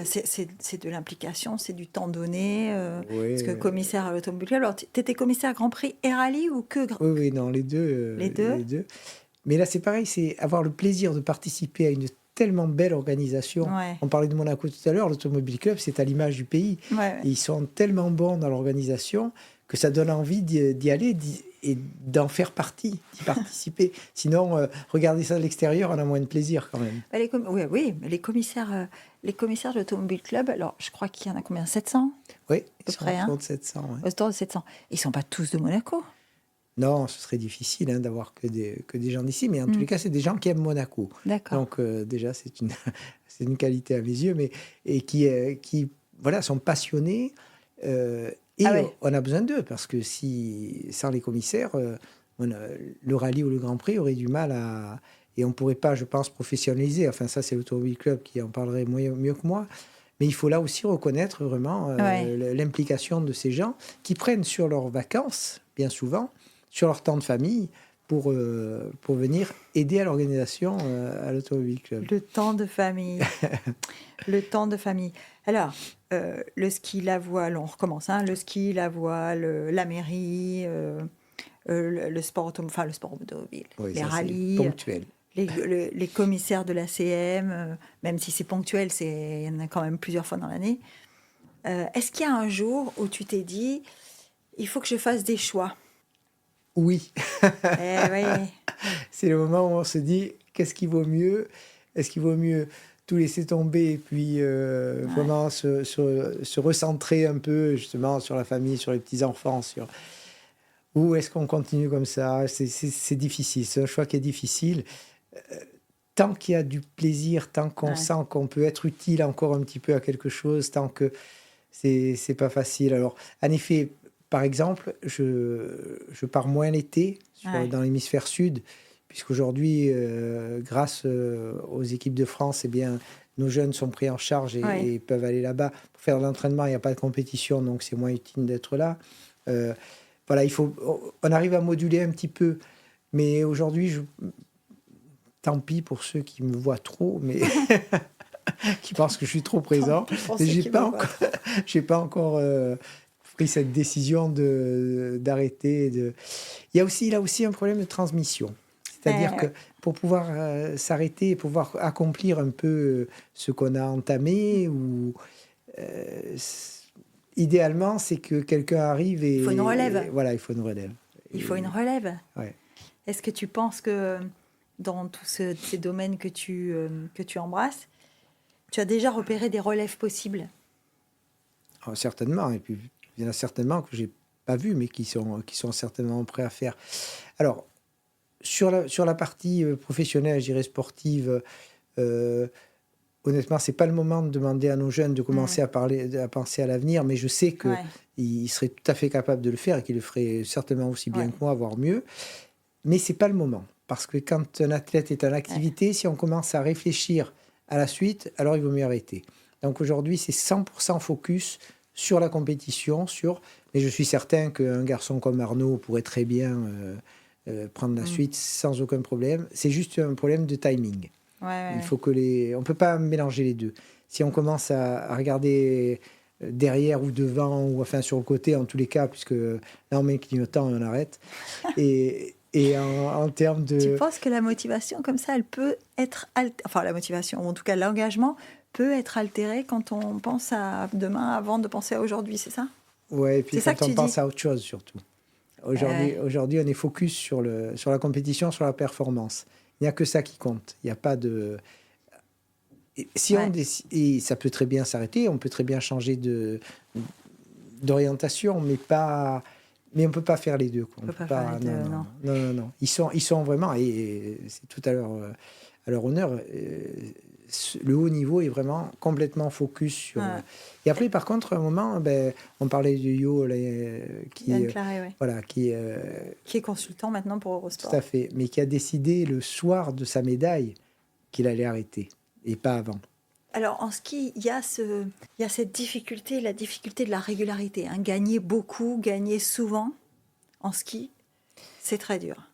c'est de l'implication, c'est du temps donné. Parce que commissaire à l'Automobile Club, alors tu étais commissaire Grand Prix et Rallye ou que Oui, non, les deux. Les deux. Mais là, c'est pareil, c'est avoir le plaisir de participer à une tellement belle organisation. On parlait de Monaco tout à l'heure, l'Automobile Club, c'est à l'image du pays. Et ils sont tellement bons dans l'organisation que ça donne envie d'y aller et d'en faire partie, d'y participer. Sinon, regarder ça de l'extérieur, on a moins de plaisir quand même. Oui, mais les commissaires de l'Automobile Club, alors je crois qu'il y en a combien, 700 ? Oui, ils sont autour de 700. Autour de 700. Ils ne sont pas tous de Monaco. Non, ce serait difficile d'avoir que des gens d'ici, mais en tous les cas, c'est des gens qui aiment Monaco. D'accord. Donc déjà, c'est une qualité à mes yeux, et qui sont passionnés. On a besoin d'eux, parce que sans les commissaires, le rallye ou le Grand Prix aurait du mal à... Et on ne pourrait pas, je pense, professionnaliser. Enfin, ça, c'est l'Automobile Club qui en parlerait mieux que moi. Mais il faut là aussi reconnaître vraiment l'implication de ces gens qui prennent sur leurs vacances, bien souvent, sur leur temps de famille, pour venir aider à l'organisation à l'Automobile Club. Le temps de famille. Le temps de famille. Alors, le ski, la voile, on recommence. Le ski, la voile, la mairie, le sport automobile, les rallyes. Ponctuel. Les commissaires de l'ACM, même si c'est ponctuel, il y en a quand même plusieurs fois dans l'année. Est-ce qu'il y a un jour où tu t'es dit, il faut que je fasse des choix ? Oui. Oui. C'est le moment où on se dit, qu'est-ce qui vaut mieux ? Est-ce qu'il vaut mieux tout laisser tomber et puis vraiment se recentrer un peu justement sur la famille, sur les petits-enfants, ou est-ce qu'on continue comme ça ? C'est difficile, c'est un choix qui est difficile. Tant qu'il y a du plaisir, tant qu'on sent qu'on peut être utile encore un petit peu à quelque chose, tant que c'est pas facile. Alors, en effet, par exemple, je pars moins l'été dans l'hémisphère sud, puisqu'aujourd'hui, grâce aux équipes de France, eh bien, nos jeunes sont pris en charge et peuvent aller là-bas. Pour faire de l'entraînement, il n'y a pas de compétition, donc c'est moins utile d'être là. Voilà, on arrive à moduler un petit peu, mais aujourd'hui, tant pis pour ceux qui me voient trop, mais qui pensent que je suis trop présent. J'ai pas encore pris cette décision d'arrêter. Il y a aussi un problème de transmission. C'est-à-dire que pour pouvoir s'arrêter et pouvoir accomplir un peu ce qu'on a entamé, idéalement, c'est que quelqu'un arrive et... Il faut une relève. Voilà, il faut une relève. Il faut une relève. Ouais. Est-ce que tu penses que dans tous ces domaines que tu embrasses, tu as déjà repéré des relèves possibles? Certainement. Et puis, il y en a certainement que je n'ai pas vu, mais qui sont certainement prêts à faire. Alors, sur la partie professionnelle, je dirais sportive, honnêtement, ce n'est pas le moment de demander à nos jeunes de commencer à penser à l'avenir, mais je sais qu'ils seraient tout à fait capables de le faire et qu'ils le feraient certainement aussi bien que moi, voire mieux. Mais ce n'est pas le moment. Parce que quand un athlète est en activité, si on commence à réfléchir à la suite, alors il vaut mieux arrêter. Donc aujourd'hui, c'est 100% focus sur la compétition, mais je suis certain qu'un garçon comme Arnaud pourrait très bien prendre la suite sans aucun problème. C'est juste un problème de timing. Il faut on ne peut pas mélanger les deux. Si on commence à regarder derrière ou devant, ou enfin sur le côté, en tous les cas, puisque là on met le clignotant et on arrête. Et en termes de... Tu penses que la motivation comme ça, elle peut être... Enfin, la motivation, ou en tout cas l'engagement, peut être altéré quand on pense à demain avant de penser à aujourd'hui, c'est ça? Oui, et puis quand on pense à autre chose surtout. Aujourd'hui, on est focus sur la compétition, sur la performance. Il n'y a que ça qui compte. Il n'y a pas de... Et ça peut très bien s'arrêter, on peut très bien changer d'orientation, mais on ne peut pas faire les deux. On ne peut pas faire les deux, non. Ils sont vraiment, et c'est tout à leur honneur, le haut niveau est vraiment complètement focus sur... Et après, par contre, à un moment, on parlait de Yo, qui est consultant maintenant pour Eurosport. Tout à fait, mais qui a décidé le soir de sa médaille qu'il allait arrêter, et pas avant. Alors, en ski, il y a cette difficulté, la difficulté de la régularité. Hein. Gagner beaucoup, gagner souvent, en ski, c'est très dur.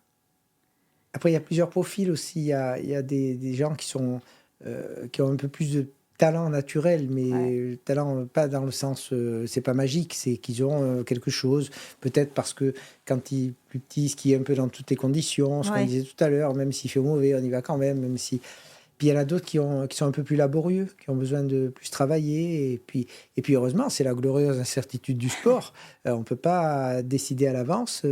Après, il y a plusieurs profils aussi. Il y a des gens qui ont un peu plus de talent naturel, mais talent pas dans le sens, c'est pas magique, c'est qu'ils ont quelque chose, peut-être parce que quand il est plus petit, il skie un peu dans toutes les conditions, ce qu'on disait tout à l'heure, même s'il fait mauvais, on y va quand même si... Puis il y en a d'autres qui sont un peu plus laborieux, qui ont besoin de plus travailler. Et puis heureusement, c'est la glorieuse incertitude du sport. On ne peut pas décider à l'avance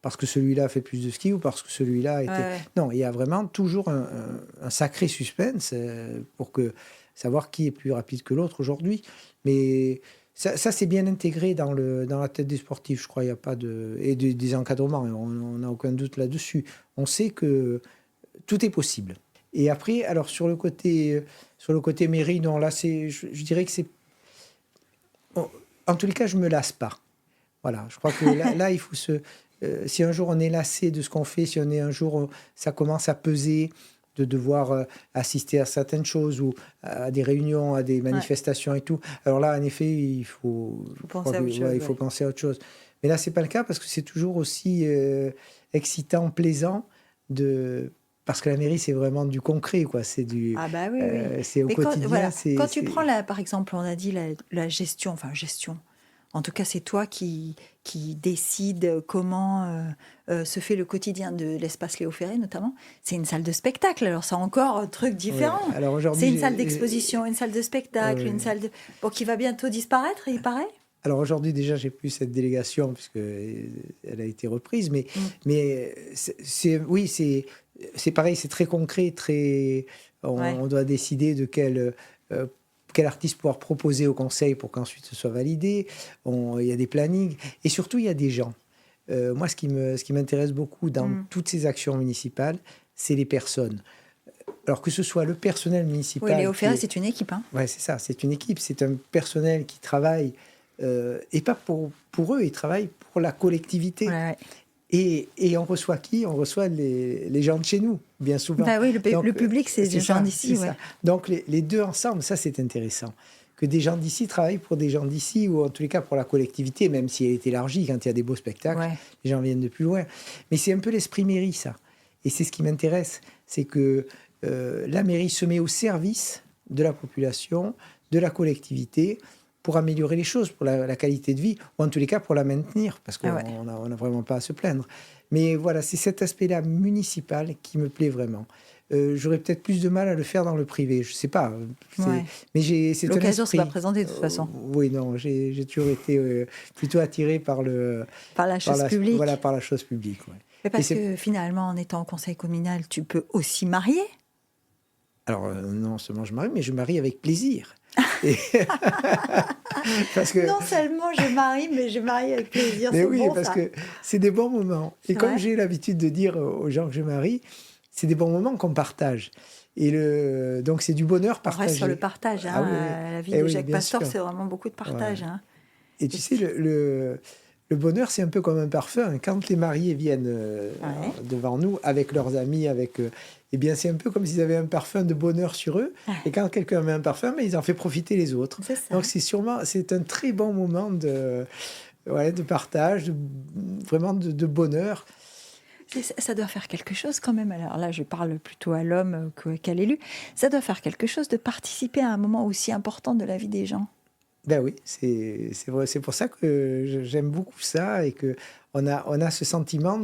parce que celui-là fait plus de ski ou parce que celui-là était... Non, il y a vraiment toujours un sacré suspense pour savoir qui est plus rapide que l'autre aujourd'hui. Mais ça c'est bien intégré dans la tête des sportifs, je crois. Il n'y a pas et des encadrements. On n'a aucun doute là-dessus. On sait que tout est possible. Et après, alors sur le côté mairie, non, là, je dirais que c'est... En tous les cas, je ne me lasse pas. Voilà, je crois que là il faut si un jour on est lassé de ce qu'on fait, si un jour ça commence à peser, de devoir assister à certaines choses ou à des réunions, à des manifestations et tout, alors là, en effet, il faut penser à autre chose. Mais là, ce n'est pas le cas parce que c'est toujours aussi excitant, plaisant parce que la mairie, c'est vraiment du concret, quoi. C'est du... Ah bah oui. C'est au quotidien. Quand tu prends, par exemple, on a dit la gestion, en tout cas, c'est toi qui décide comment se fait le quotidien de l'espace Léo Ferré, notamment. C'est une salle de spectacle, alors c'est encore un truc différent. Alors c'est une salle d'exposition, une salle de spectacle, une salle qui va bientôt disparaître, il paraît. Alors aujourd'hui, déjà, j'ai plus cette délégation puisqu'elle a été reprise, mais c'est pareil, c'est très concret, on doit décider de quel artiste pouvoir proposer au conseil pour qu'ensuite ce soit validé. Il y a des plannings et surtout il y a des gens. Moi, ce qui m'intéresse beaucoup dans toutes ces actions municipales, c'est les personnes. alors que ce soit le personnel municipal... Oui, Léo Ferré, c'est une équipe. Hein. Oui, c'est ça, c'est une équipe. C'est un personnel qui travaille, et pas pour eux, ils travaillent pour la collectivité. Ouais. Et on reçoit qui? On reçoit les gens de chez nous, bien souvent. Bah oui, Donc, le public, c'est des gens d'ici. Ouais. Donc les deux ensemble, ça c'est intéressant. Que des gens d'ici travaillent pour des gens d'ici, ou en tous les cas pour la collectivité, même si elle est élargie, quand il y a des beaux spectacles, les gens viennent de plus loin. Mais c'est un peu l'esprit mairie, ça. Et c'est ce qui m'intéresse, c'est que la mairie se met au service de la population, de la collectivité, pour améliorer les choses, pour la qualité de vie, ou en tous les cas pour la maintenir, parce qu'on n'a vraiment pas à se plaindre. Mais voilà, c'est cet aspect-là municipal qui me plaît vraiment. J'aurais peut-être plus de mal à le faire dans le privé, je ne sais pas. Mais l'occasion s'est pas présentée de toute façon. Oui, non, j'ai toujours été plutôt attiré par la chose publique. Voilà, par la chose publique. Ouais. Mais parce que finalement, en étant au conseil communal, tu peux aussi marier. Alors, non seulement je marie, mais je marie avec plaisir. Parce que... Non seulement je marie, mais je marie avec plaisir. Mais oui, parce que c'est des bons moments. Et comme j'ai l'habitude de dire aux gens que je marie, c'est des bons moments qu'on partage. Et donc c'est du bonheur partagé. On reste sur le partage. Hein. La vie de Jacques Pastor, c'est vraiment beaucoup de partage. Ouais. Hein. Et tu sais, le bonheur, c'est un peu comme un parfum. Quand les mariés viennent devant nous, avec leurs amis, eh bien, c'est un peu comme s'ils avaient un parfum de bonheur sur eux. Et quand quelqu'un met un parfum, mais ils en font profiter les autres. Donc, c'est un très bon moment de partage, vraiment de bonheur. Ça doit faire quelque chose quand même. Alors là, je parle plutôt à l'homme qu'à l'élu. Ça doit faire quelque chose de participer à un moment aussi important de la vie des gens. Ben oui, c'est vrai. C'est pour ça que j'aime beaucoup ça, et que on a ce sentiment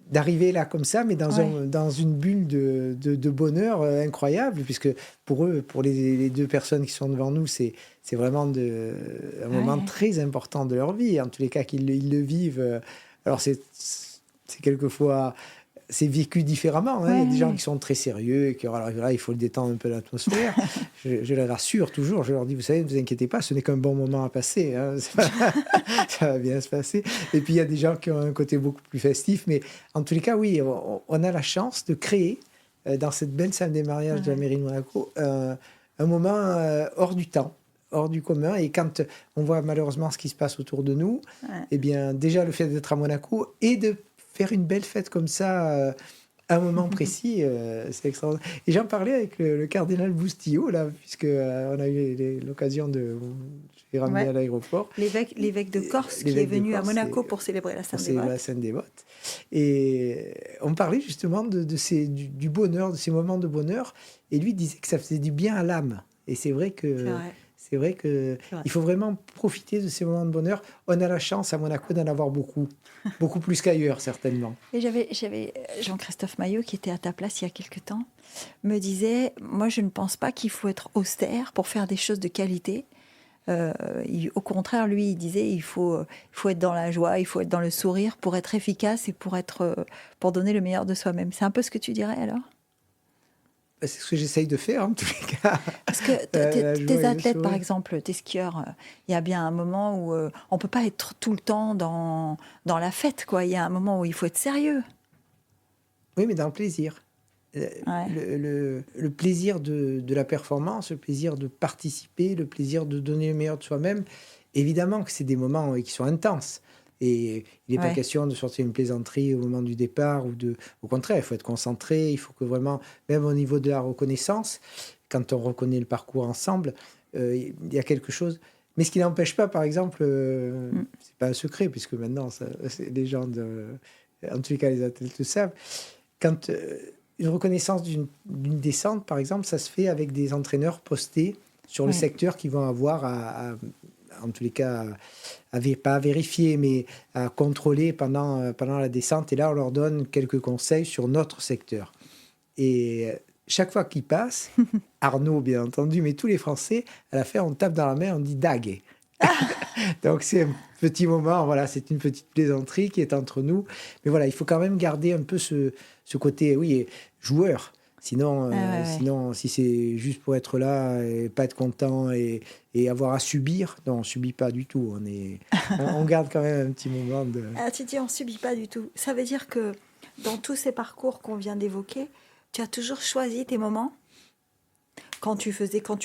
d'arriver là comme ça, mais dans une bulle de bonheur incroyable, puisque pour eux, pour les deux personnes qui sont devant nous, c'est vraiment un moment très important de leur vie. En tous les cas, qu'ils le vivent. Alors c'est quelquefois... C'est vécu différemment. Hein. Il y a des gens qui sont très sérieux, et alors là, il faut le détendre un peu l'atmosphère. je les rassure toujours. Je leur dis, vous savez, ne vous inquiétez pas, ce n'est qu'un bon moment à passer. Hein. Ça va bien se passer. Et puis, il y a des gens qui ont un côté beaucoup plus festif. Mais en tous les cas, oui, on a la chance de créer, dans cette belle salle des mariages de la mairie de Monaco, un moment hors du temps, hors du commun. Et quand on voit malheureusement ce qui se passe autour de nous, eh bien, déjà, le fait d'être à Monaco et de faire une belle fête comme ça, à un moment précis, c'est extraordinaire. Et j'en parlais avec le cardinal Boustillot, là, puisqu'on a eu l'occasion de... J'ai ramené à l'aéroport. L'évêque de Corse qui est venu à Monaco pour célébrer la Sainte Dévote. Et on parlait justement du bonheur, de ces moments de bonheur. Et lui disait que ça faisait du bien à l'âme. Et c'est vrai que... C'est vrai qu'il faut vraiment profiter de ces moments de bonheur. On a la chance à Monaco d'en avoir beaucoup, beaucoup plus qu'ailleurs, certainement. Et j'avais Jean-Christophe Maillot, qui était à ta place il y a quelque temps, me disait, moi je ne pense pas qu'il faut être austère pour faire des choses de qualité. Au contraire, lui, il disait, il faut être dans la joie, il faut être dans le sourire pour être efficace et pour donner le meilleur de soi-même. C'est un peu ce que tu dirais alors ? C'est ce que j'essaye de faire, en tous les cas. Parce que tes athlètes, par exemple, tes skieurs, il y a bien un moment où on ne peut pas être tout le temps dans la fête, quoi. Il y a un moment où il faut être sérieux. Oui, mais dans le plaisir. Le plaisir de la performance, le plaisir de participer, le plaisir de donner le meilleur de soi-même. Évidemment que c'est des moments qui sont intenses. Et il n'est pas question de sortir une plaisanterie au moment du départ, au contraire, il faut être concentré, il faut que vraiment, même au niveau de la reconnaissance, quand on reconnaît le parcours ensemble, il y a quelque chose. Mais ce qui n'empêche pas, par exemple, c'est pas un secret, puisque maintenant, les gens, en tous les cas les athlètes le savent, quand une reconnaissance d'une descente, par exemple, ça se fait avec des entraîneurs postés sur le secteur qui vont avoir en tous les cas, pas à vérifier, mais à contrôler pendant la descente. Et là, on leur donne quelques conseils sur notre secteur. Et chaque fois qu'ils passent, Arnaud, bien entendu, mais tous les Français, à la fin, on tape dans la main, on dit « dague ». Donc, c'est un petit moment, voilà, c'est une petite plaisanterie qui est entre nous. Mais voilà, il faut quand même garder un peu ce côté, joueur. Sinon, si c'est juste pour être là et pas être content et avoir à subir, non, on ne subit pas du tout. On garde quand même un petit moment de... Ah, tu dis on ne subit pas du tout. Ça veut dire que dans tous ces parcours qu'on vient d'évoquer, tu as toujours choisi tes moments quand tu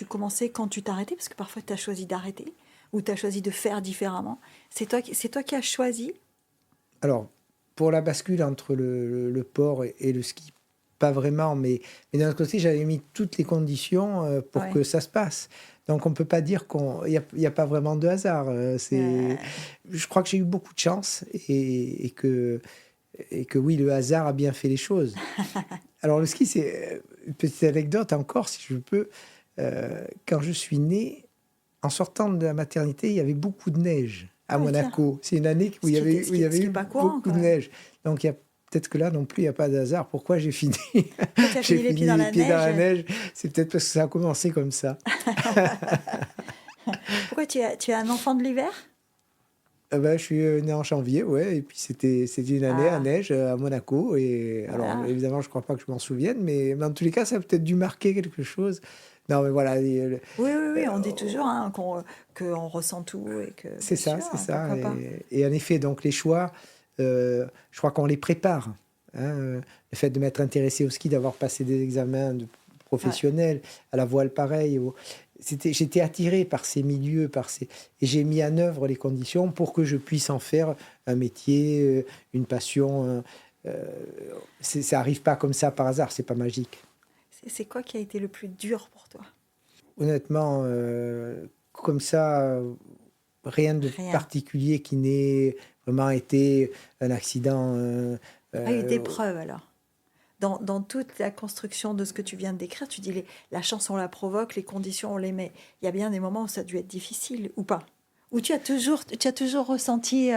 commençais, quand tu t'arrêtais, parce que parfois tu as choisi d'arrêter ou tu as choisi de faire différemment. C'est toi qui as choisi? Alors, pour la bascule entre le port et le ski, pas vraiment, mais d'un autre côté, j'avais mis toutes les conditions pour que ça se passe. Donc, on ne peut pas dire qu'il n'y a pas vraiment de hasard. Je crois que j'ai eu beaucoup de chance et que oui, le hasard a bien fait les choses. Alors, le ski, c'est une petite anecdote encore, si je peux. Quand je suis né, en sortant de la maternité, il y avait beaucoup de neige à Monaco. C'est une année où il y avait eu beaucoup de neige. Donc, peut-être que là non plus, il n'y a pas de hasard. Pourquoi j'ai fini j'ai fini les pieds dans la neige? C'est peut-être parce que ça a commencé comme ça. Pourquoi tu es un enfant de l'hiver? Je suis né en janvier, ouais, et puis c'était une année à neige à Monaco. Et alors, évidemment, je ne crois pas que je m'en souvienne, mais en tous les cas, ça a peut-être dû marquer quelque chose. Non, mais voilà. Oui, on dit toujours qu'on ressent tout. C'est ça. Et en effet, donc les choix, je crois qu'on les prépare. Le fait de m'être intéressé au ski, d'avoir passé des examens professionnels, à la voile pareil. J'étais attiré par ces milieux, et j'ai mis en œuvre les conditions pour que je puisse en faire un métier, une passion. Ça n'arrive pas comme ça par hasard, c'est pas magique. C'est quoi qui a été le plus dur pour toi? Honnêtement, comme ça, rien de particulier qui n'ait vraiment été un accident. Eu des preuves alors? Dans toute la construction de ce que tu viens de décrire, tu dis la chance on la provoque, les conditions on les met. Il y a bien des moments où ça a dû être difficile ou pas? Ou tu as toujours ressenti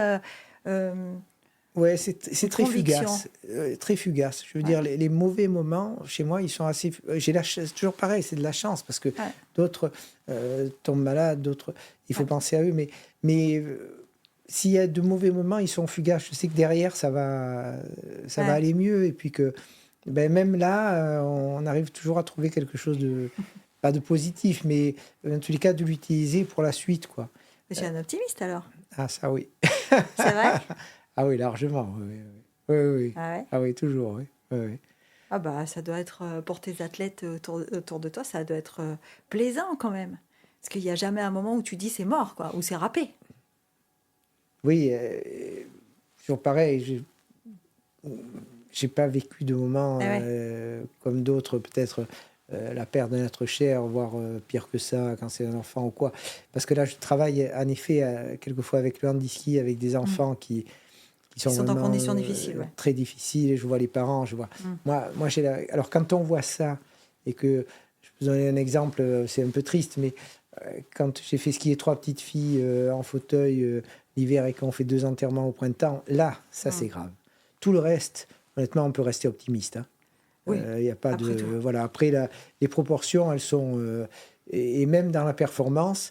ouais, c'est très fugace. Très fugace. Je veux dire, les mauvais moments, chez moi, ils sont assez... c'est toujours pareil, c'est de la chance, parce que d'autres tombent malades, d'autres... Il faut penser à eux, mais s'il y a de mauvais moments, ils sont fugaces. Je sais que derrière, ça va aller mieux, et puis que même là, on arrive toujours à trouver quelque chose de... pas de positif, mais en tous les cas, de l'utiliser pour la suite, quoi. Tu es un optimiste, alors? Ah, ça, oui. C'est vrai? Ah oui, largement, oui. Ah oui, toujours, oui. Ah bah, ça doit être, pour tes athlètes autour de toi, ça doit être plaisant quand même. Parce qu'il n'y a jamais un moment où tu dis c'est mort, quoi, ou c'est râpé. Oui, toujours pareil, j'ai pas vécu de moments comme d'autres, peut-être la perte d'un être cher, voire pire que ça, quand c'est un enfant ou quoi. Parce que là, je travaille en effet quelquefois avec le handi-ski, avec des enfants qui sont en conditions difficiles, très difficiles, et je vois les parents, je vois. Moi alors quand on voit ça, et que, je peux vous donner un exemple, c'est un peu triste, mais quand j'ai fait skier 3 petites filles en fauteuil l'hiver, et qu'on fait 2 enterrements au printemps, là, ça c'est grave. Tout le reste, honnêtement, on peut rester optimiste. Hein. Oui, y a pas après de... Voilà, après, les proportions, elles sont... et même dans la performance...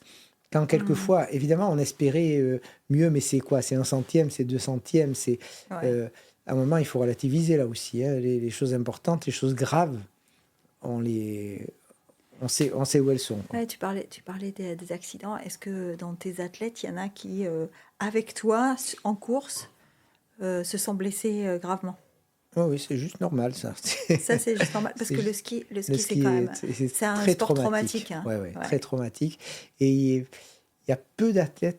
Quand quelquefois, évidemment, on espérait mieux, mais c'est quoi? C'est 1 centième, c'est 2 centièmes. À un moment, il faut relativiser là aussi. Hein. Les choses importantes, les choses graves, on sait où elles sont. Ouais, tu parlais des accidents. Est-ce que dans tes athlètes, il y en a qui, avec toi, en course, se sont blessés gravement? Oui, c'est juste normal, ça. Ça, c'est juste normal, parce que le ski c'est quand même... C'est un sport traumatique. Hein. Très traumatique. Et il y a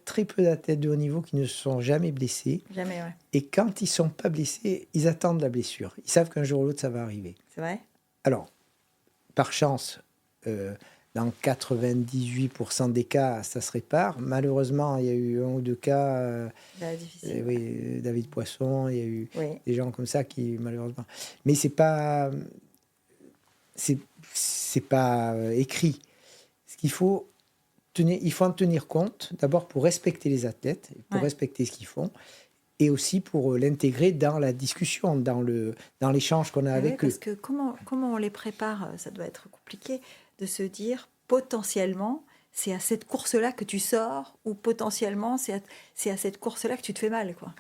très peu d'athlètes de haut niveau qui ne se sont jamais blessés. Jamais, ouais. Et quand ils ne sont pas blessés, ils attendent la blessure. Ils savent qu'un jour ou l'autre, ça va arriver. C'est vrai? Alors, par chance, dans 98% des cas, ça se répare. Malheureusement, il y a eu 1 ou 2 cas. Difficile. Oui, David Poisson, il y a eu des gens comme ça qui, malheureusement. Mais c'est pas écrit. Ce qu'il faut il faut en tenir compte, d'abord pour respecter les athlètes, pour respecter ce qu'ils font, et aussi pour l'intégrer dans la discussion, dans l'échange qu'on a avec eux. Parce que comment on les prépare, ça doit être compliqué de se dire potentiellement c'est à cette course-là que tu sors, ou potentiellement c'est à cette course-là que tu te fais mal, quoi.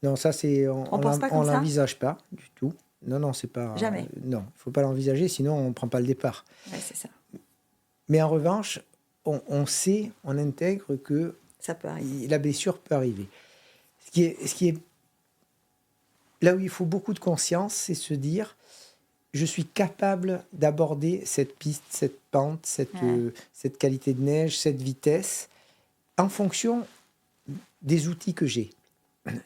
Non, ça c'est on l'envisage pas du tout. Non, c'est pas... Jamais. Non, il faut pas l'envisager, sinon on prend pas le départ. Ouais, c'est ça. Mais en revanche, on sait, on intègre que ça peut arriver. La blessure peut arriver. Ce qui est là où il faut beaucoup de conscience, c'est se dire, je suis capable d'aborder cette piste, cette pente, cette qualité de neige, cette vitesse, en fonction des outils que j'ai.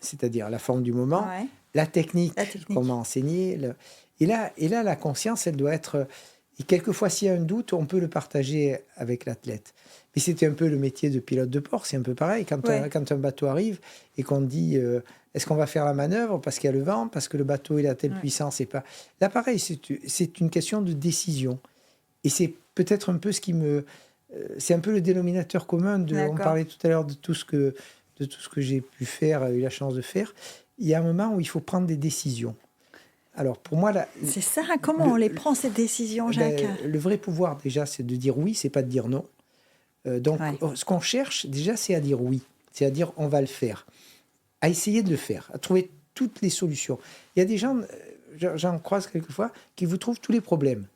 C'est-à-dire la forme du moment, la technique, comment enseigner. Et là, la conscience, elle doit être... Et quelquefois, s'il y a un doute, on peut le partager avec l'athlète. Mais c'était un peu le métier de pilote de port, c'est un peu pareil. Quand un bateau arrive et qu'on dit est-ce qu'on va faire la manœuvre parce qu'il y a le vent, parce que le bateau il a telle puissance et pas. Là, pareil, c'est une question de décision. Et c'est peut-être un peu ce qui me. C'est un peu le dénominateur commun. On parlait tout à l'heure de tout ce que j'ai pu faire, eu la chance de faire. Il y a un moment où il faut prendre des décisions. Alors, pour moi, c'est ça. Comment on les prend, ces décisions, Jacques? Le vrai pouvoir, déjà, c'est de dire oui, c'est pas de dire non. Donc, ce qu'on cherche, déjà, c'est à dire oui. C'est à dire on va le faire. À essayer de le faire, à trouver toutes les solutions. Il y a des gens, j'en croise quelquefois, qui vous trouvent tous les problèmes.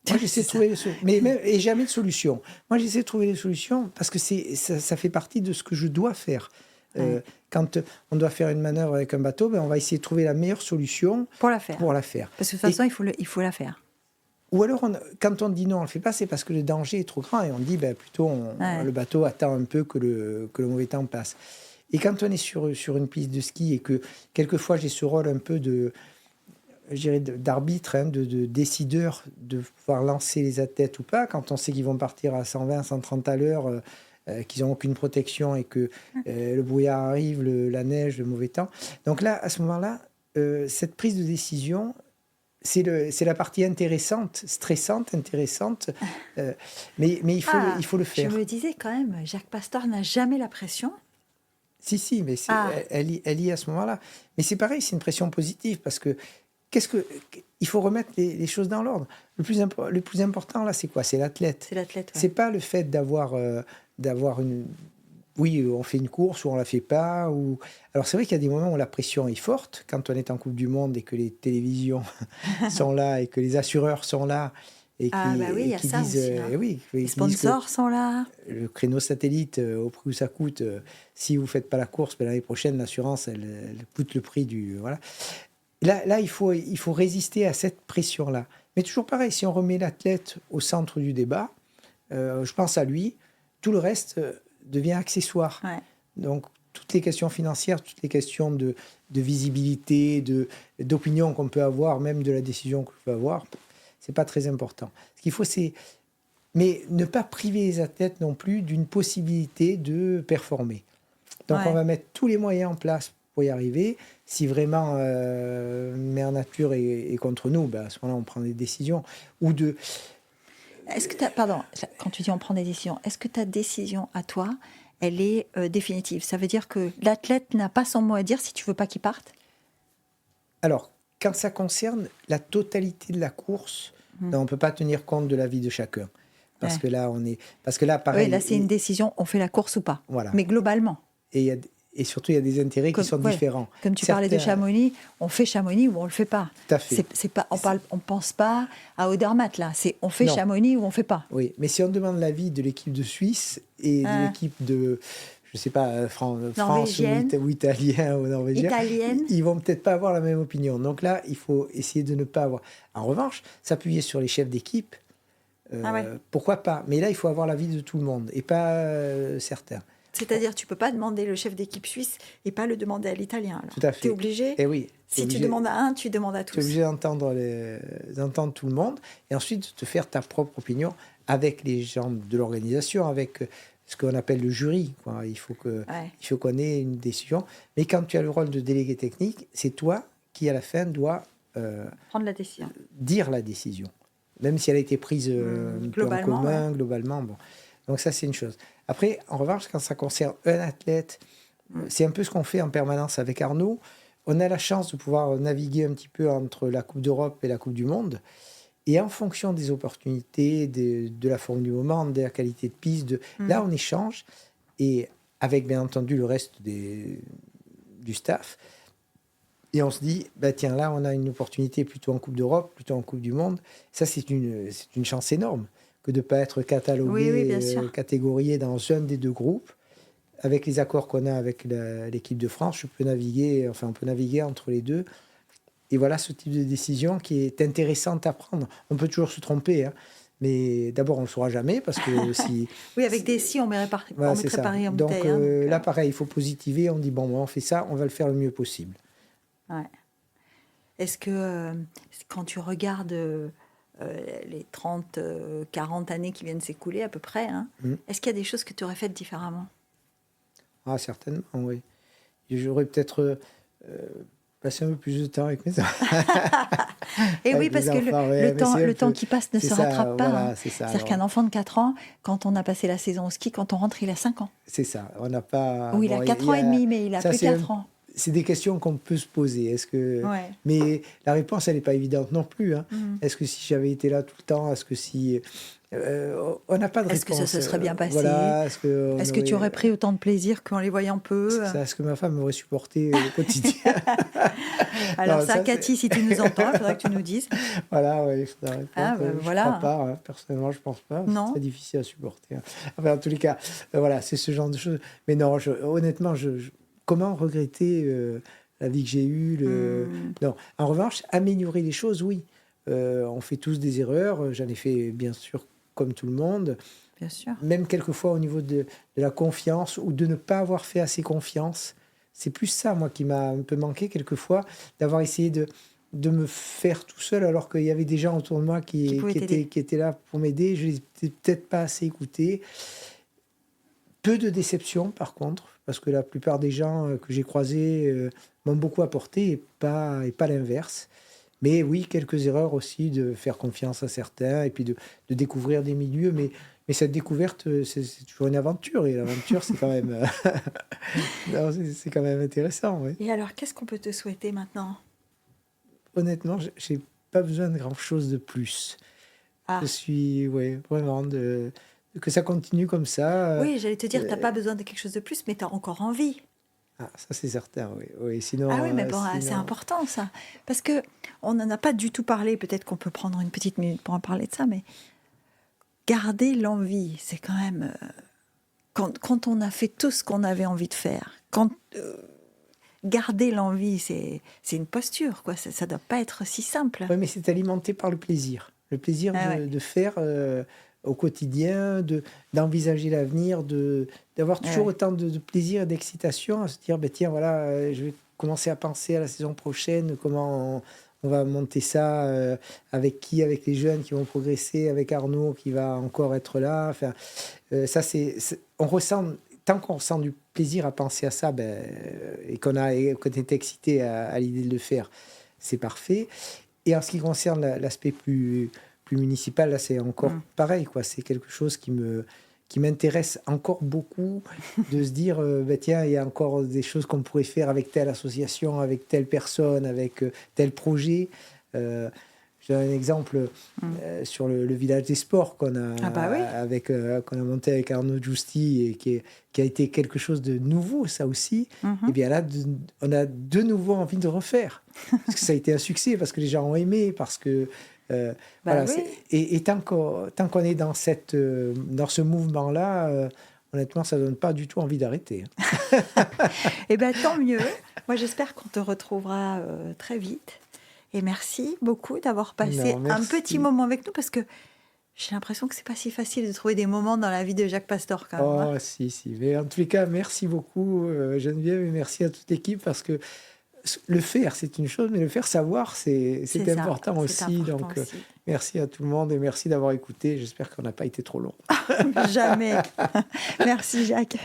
Moi, j'essaie de trouver les solutions. Et jamais de solution. Moi, j'essaie de trouver des solutions parce que ça fait partie de ce que je dois faire. Quand on doit faire une manœuvre avec un bateau, on va essayer de trouver la meilleure solution pour la faire. Parce que de toute façon, il faut la faire. Ou alors, quand on dit non, on ne le fait pas, c'est parce que le danger est trop grand et on dit plutôt le bateau attend un peu que le mauvais temps passe. Et quand on est sur une piste de ski et que quelquefois j'ai ce rôle un peu d'arbitre, de décideur, de pouvoir lancer les athlètes ou pas, quand on sait qu'ils vont partir à 120, 130 à l'heure, qu'ils n'ont aucune protection et que le brouillard arrive, la neige, le mauvais temps. Donc là, à ce moment-là, cette prise de décision, c'est la partie intéressante, stressante, intéressante, mais il faut le faire. Je me disais quand même, Jacques Pastor n'a jamais la pression. Si, mais elle y est à ce moment-là. Mais c'est pareil, c'est une pression positive parce que il faut remettre les choses dans l'ordre. Le plus important là, c'est quoi? C'est l'athlète. C'est l'athlète. C'est pas le fait d'avoir une. Oui, on fait une course ou on la fait pas. Alors c'est vrai qu'il y a des moments où la pression est forte quand on est en Coupe du Monde et que les télévisions sont là et que les assureurs sont là. Et qui disent, les sponsors sont là. Le créneau satellite, au prix où ça coûte, si vous ne faites pas la course, l'année prochaine, l'assurance, elle coûte le prix du... Voilà. Là, il faut résister à cette pression-là. Mais toujours pareil, si on remet l'athlète au centre du débat, je pense à lui, tout le reste devient accessoire. Donc, toutes les questions financières, toutes les questions de visibilité, d'opinion qu'on peut avoir, même de la décision qu'on peut avoir... C'est pas très important. Ce qu'il faut, c'est... Mais ne pas priver les athlètes non plus d'une possibilité de performer. Donc, on va mettre tous les moyens en place pour y arriver. Si vraiment Mère Nature est contre nous, à ce moment-là, on prend des décisions. Est-ce que pardon, quand tu dis on prend des décisions, est-ce que ta décision à toi, elle est définitive? Ça veut dire que l'athlète n'a pas son mot à dire si tu veux pas qu'il parte? Alors, quand ça concerne la totalité de la course, on ne peut pas tenir compte de la vie de chacun. Parce que là, pareil... Oui, là, c'est une décision, on fait la course ou pas. Voilà. Mais globalement. Et surtout, il y a des intérêts qui sont différents. Comme tu parlais de Chamonix, on fait Chamonix ou on ne le fait pas. Tout à fait. On ne pense pas à Odermatt, là. On fait Chamonix ou on ne fait pas. Oui, mais si on demande l'avis de l'équipe de Suisse et de l'équipe de... je ne sais pas, France ou italien ou norvégien, ils vont peut-être pas avoir la même opinion. Donc là, il faut essayer de ne pas avoir... En revanche, s'appuyer sur les chefs d'équipe, pourquoi pas? Mais là, il faut avoir l'avis de tout le monde et pas certains. C'est-à-dire, tu ne peux pas demander le chef d'équipe suisse et pas le demander à l'italien. Tout à fait. Tu es obligé. Et oui. Si tu demandes à un, tu demandes à tous. Tu es obligé d'entendre tout le monde et ensuite de te faire ta propre opinion avec les gens de l'organisation, avec... ce qu'on appelle le jury. Il faut qu'on ait une décision. Mais quand tu as le rôle de délégué technique, c'est toi qui, à la fin, dois prendre la décision. Dire la décision. Même si elle a été prise en commun, globalement. Bon. Donc ça, c'est une chose. Après, en revanche, quand ça concerne un athlète, c'est un peu ce qu'on fait en permanence avec Arnaud. On a la chance de pouvoir naviguer un petit peu entre la Coupe d'Europe et la Coupe du Monde. Et en fonction des opportunités, de la forme du moment, de la qualité de piste, là, on échange. Et avec, bien entendu, le reste du staff. Et on se dit, tiens, là, on a une opportunité plutôt en Coupe d'Europe, plutôt en Coupe du Monde. Ça, c'est une chance énorme que de ne pas être catalogué, catégorié dans un des deux groupes. Avec les accords qu'on a avec l'équipe de France, on peut naviguer entre les deux. et voilà ce type de décision qui est intéressante à prendre. On peut toujours se tromper, hein, mais d'abord, on ne le saura jamais parce que si... Oui, avec des si, on mettrait pareil en bouteille. Donc, là, pareil, il faut positiver. On dit, bon, on fait ça, on va le faire le mieux possible. Ouais. Est-ce que quand tu regardes les 30, 40 années qui viennent s'écouler à peu près, hein, est-ce qu'il y a des choses que tu aurais faites différemment? Ah, certainement, oui. J'aurais peut-être passé un peu plus de temps avec mes enfants. Et oui, parce que le temps qui passe ne se rattrape pas. Voilà, hein. c'est ça. C'est-à-dire qu'un enfant de 4 ans, quand on a passé la saison au ski, quand on rentre, il a 5 ans. C'est ça. On n'a pas... Ou il a 4 ans et demi, mais il a plus 4 ans. C'est des questions qu'on peut se poser. Ouais. Mais la réponse, elle n'est pas évidente non plus. Hein. Est-ce que si j'avais été là tout le temps, est-ce que si... on n'a pas de réponse. Est-ce que ça se serait bien passé? Voilà, est-ce que tu aurais pris autant de plaisir qu'en les voyant peu? Est-ce que ma femme m'aurait supporté au quotidien? Alors non, ça, Cathy, si tu nous entends, il faudrait que tu nous dises. Voilà, oui, il faudrait répondre. Je ne crois pas, hein. Personnellement, je ne pense pas. C'est très difficile à supporter. Hein. Enfin, en tous les cas, voilà, c'est ce genre de choses. Mais non, honnêtement, comment regretter la vie que j'ai eue Non. En revanche, améliorer les choses, oui. On fait tous des erreurs. J'en ai fait, bien sûr, comme tout le monde. Bien sûr. Même quelquefois au niveau de la confiance ou de ne pas avoir fait assez confiance. C'est plus ça, moi, qui m'a un peu manqué quelquefois, d'avoir essayé de me faire tout seul alors qu'il y avait des gens autour de moi qui étaient là pour m'aider. Je ne les ai peut-être pas assez écoutés. Peu de déception, par contre, parce que la plupart des gens que j'ai croisés m'ont beaucoup apporté et pas l'inverse. Mais oui, quelques erreurs aussi, de faire confiance à certains et puis de découvrir des milieux. Mais cette découverte, c'est toujours une aventure. Et l'aventure, c'est quand même, c'est quand même intéressant. Oui. Et alors, qu'est-ce qu'on peut te souhaiter maintenant? Honnêtement, je n'ai pas besoin de grand-chose de plus. Je suis, vraiment, que ça continue comme ça. Oui, j'allais te dire, tu n'as pas besoin de quelque chose de plus, mais tu as encore envie. Ah, ça c'est certain, oui. Sinon, mais bon, c'est important ça. Parce qu'on n'en a pas du tout parlé, peut-être qu'on peut prendre une petite minute pour en parler de ça, mais garder l'envie, c'est quand même... Quand on a fait tout ce qu'on avait envie de faire, garder l'envie, c'est une posture, quoi. Ça ne doit pas être si simple. Oui, mais c'est alimenté par le plaisir. Le plaisir de faire... au quotidien, d'envisager l'avenir, d'avoir toujours autant de plaisir et d'excitation à se dire, tiens, voilà, je vais commencer à penser à la saison prochaine, comment on va monter ça, avec qui, avec les jeunes qui vont progresser, avec Arnaud qui va encore être là. Enfin, ça, on ressent, tant qu'on ressent du plaisir à penser à ça, et qu'on est excité à l'idée de le faire, c'est parfait. Et en ce qui concerne l'aspect plus municipal, là, c'est encore pareil, quoi. C'est quelque chose qui m'intéresse encore beaucoup, de se dire, tiens, il y a encore des choses qu'on pourrait faire avec telle association, avec telle personne, avec tel projet. J'ai un exemple sur le village des sports qu'on a, qu'on a monté avec Arnaud Giusti et qui a été quelque chose de nouveau, ça aussi. Et bien là, on a de nouveau envie de refaire. Parce que ça a été un succès, parce que les gens ont aimé, parce que voilà, oui. Et tant qu'on est dans ce mouvement-là, honnêtement, ça ne donne pas du tout envie d'arrêter. Eh bien, tant mieux. Moi, j'espère qu'on te retrouvera très vite. Et merci beaucoup d'avoir passé un petit moment avec nous, parce que j'ai l'impression que ce n'est pas si facile de trouver des moments dans la vie de Jacques Pastor, quand même. Oh, si. Mais en tous les cas, merci beaucoup, Geneviève, et merci à toute l'équipe, parce que le faire, c'est une chose, mais le faire savoir, c'est important aussi. Donc, merci à tout le monde et merci d'avoir écouté. J'espère qu'on n'a pas été trop long. Jamais. Merci, Jacques.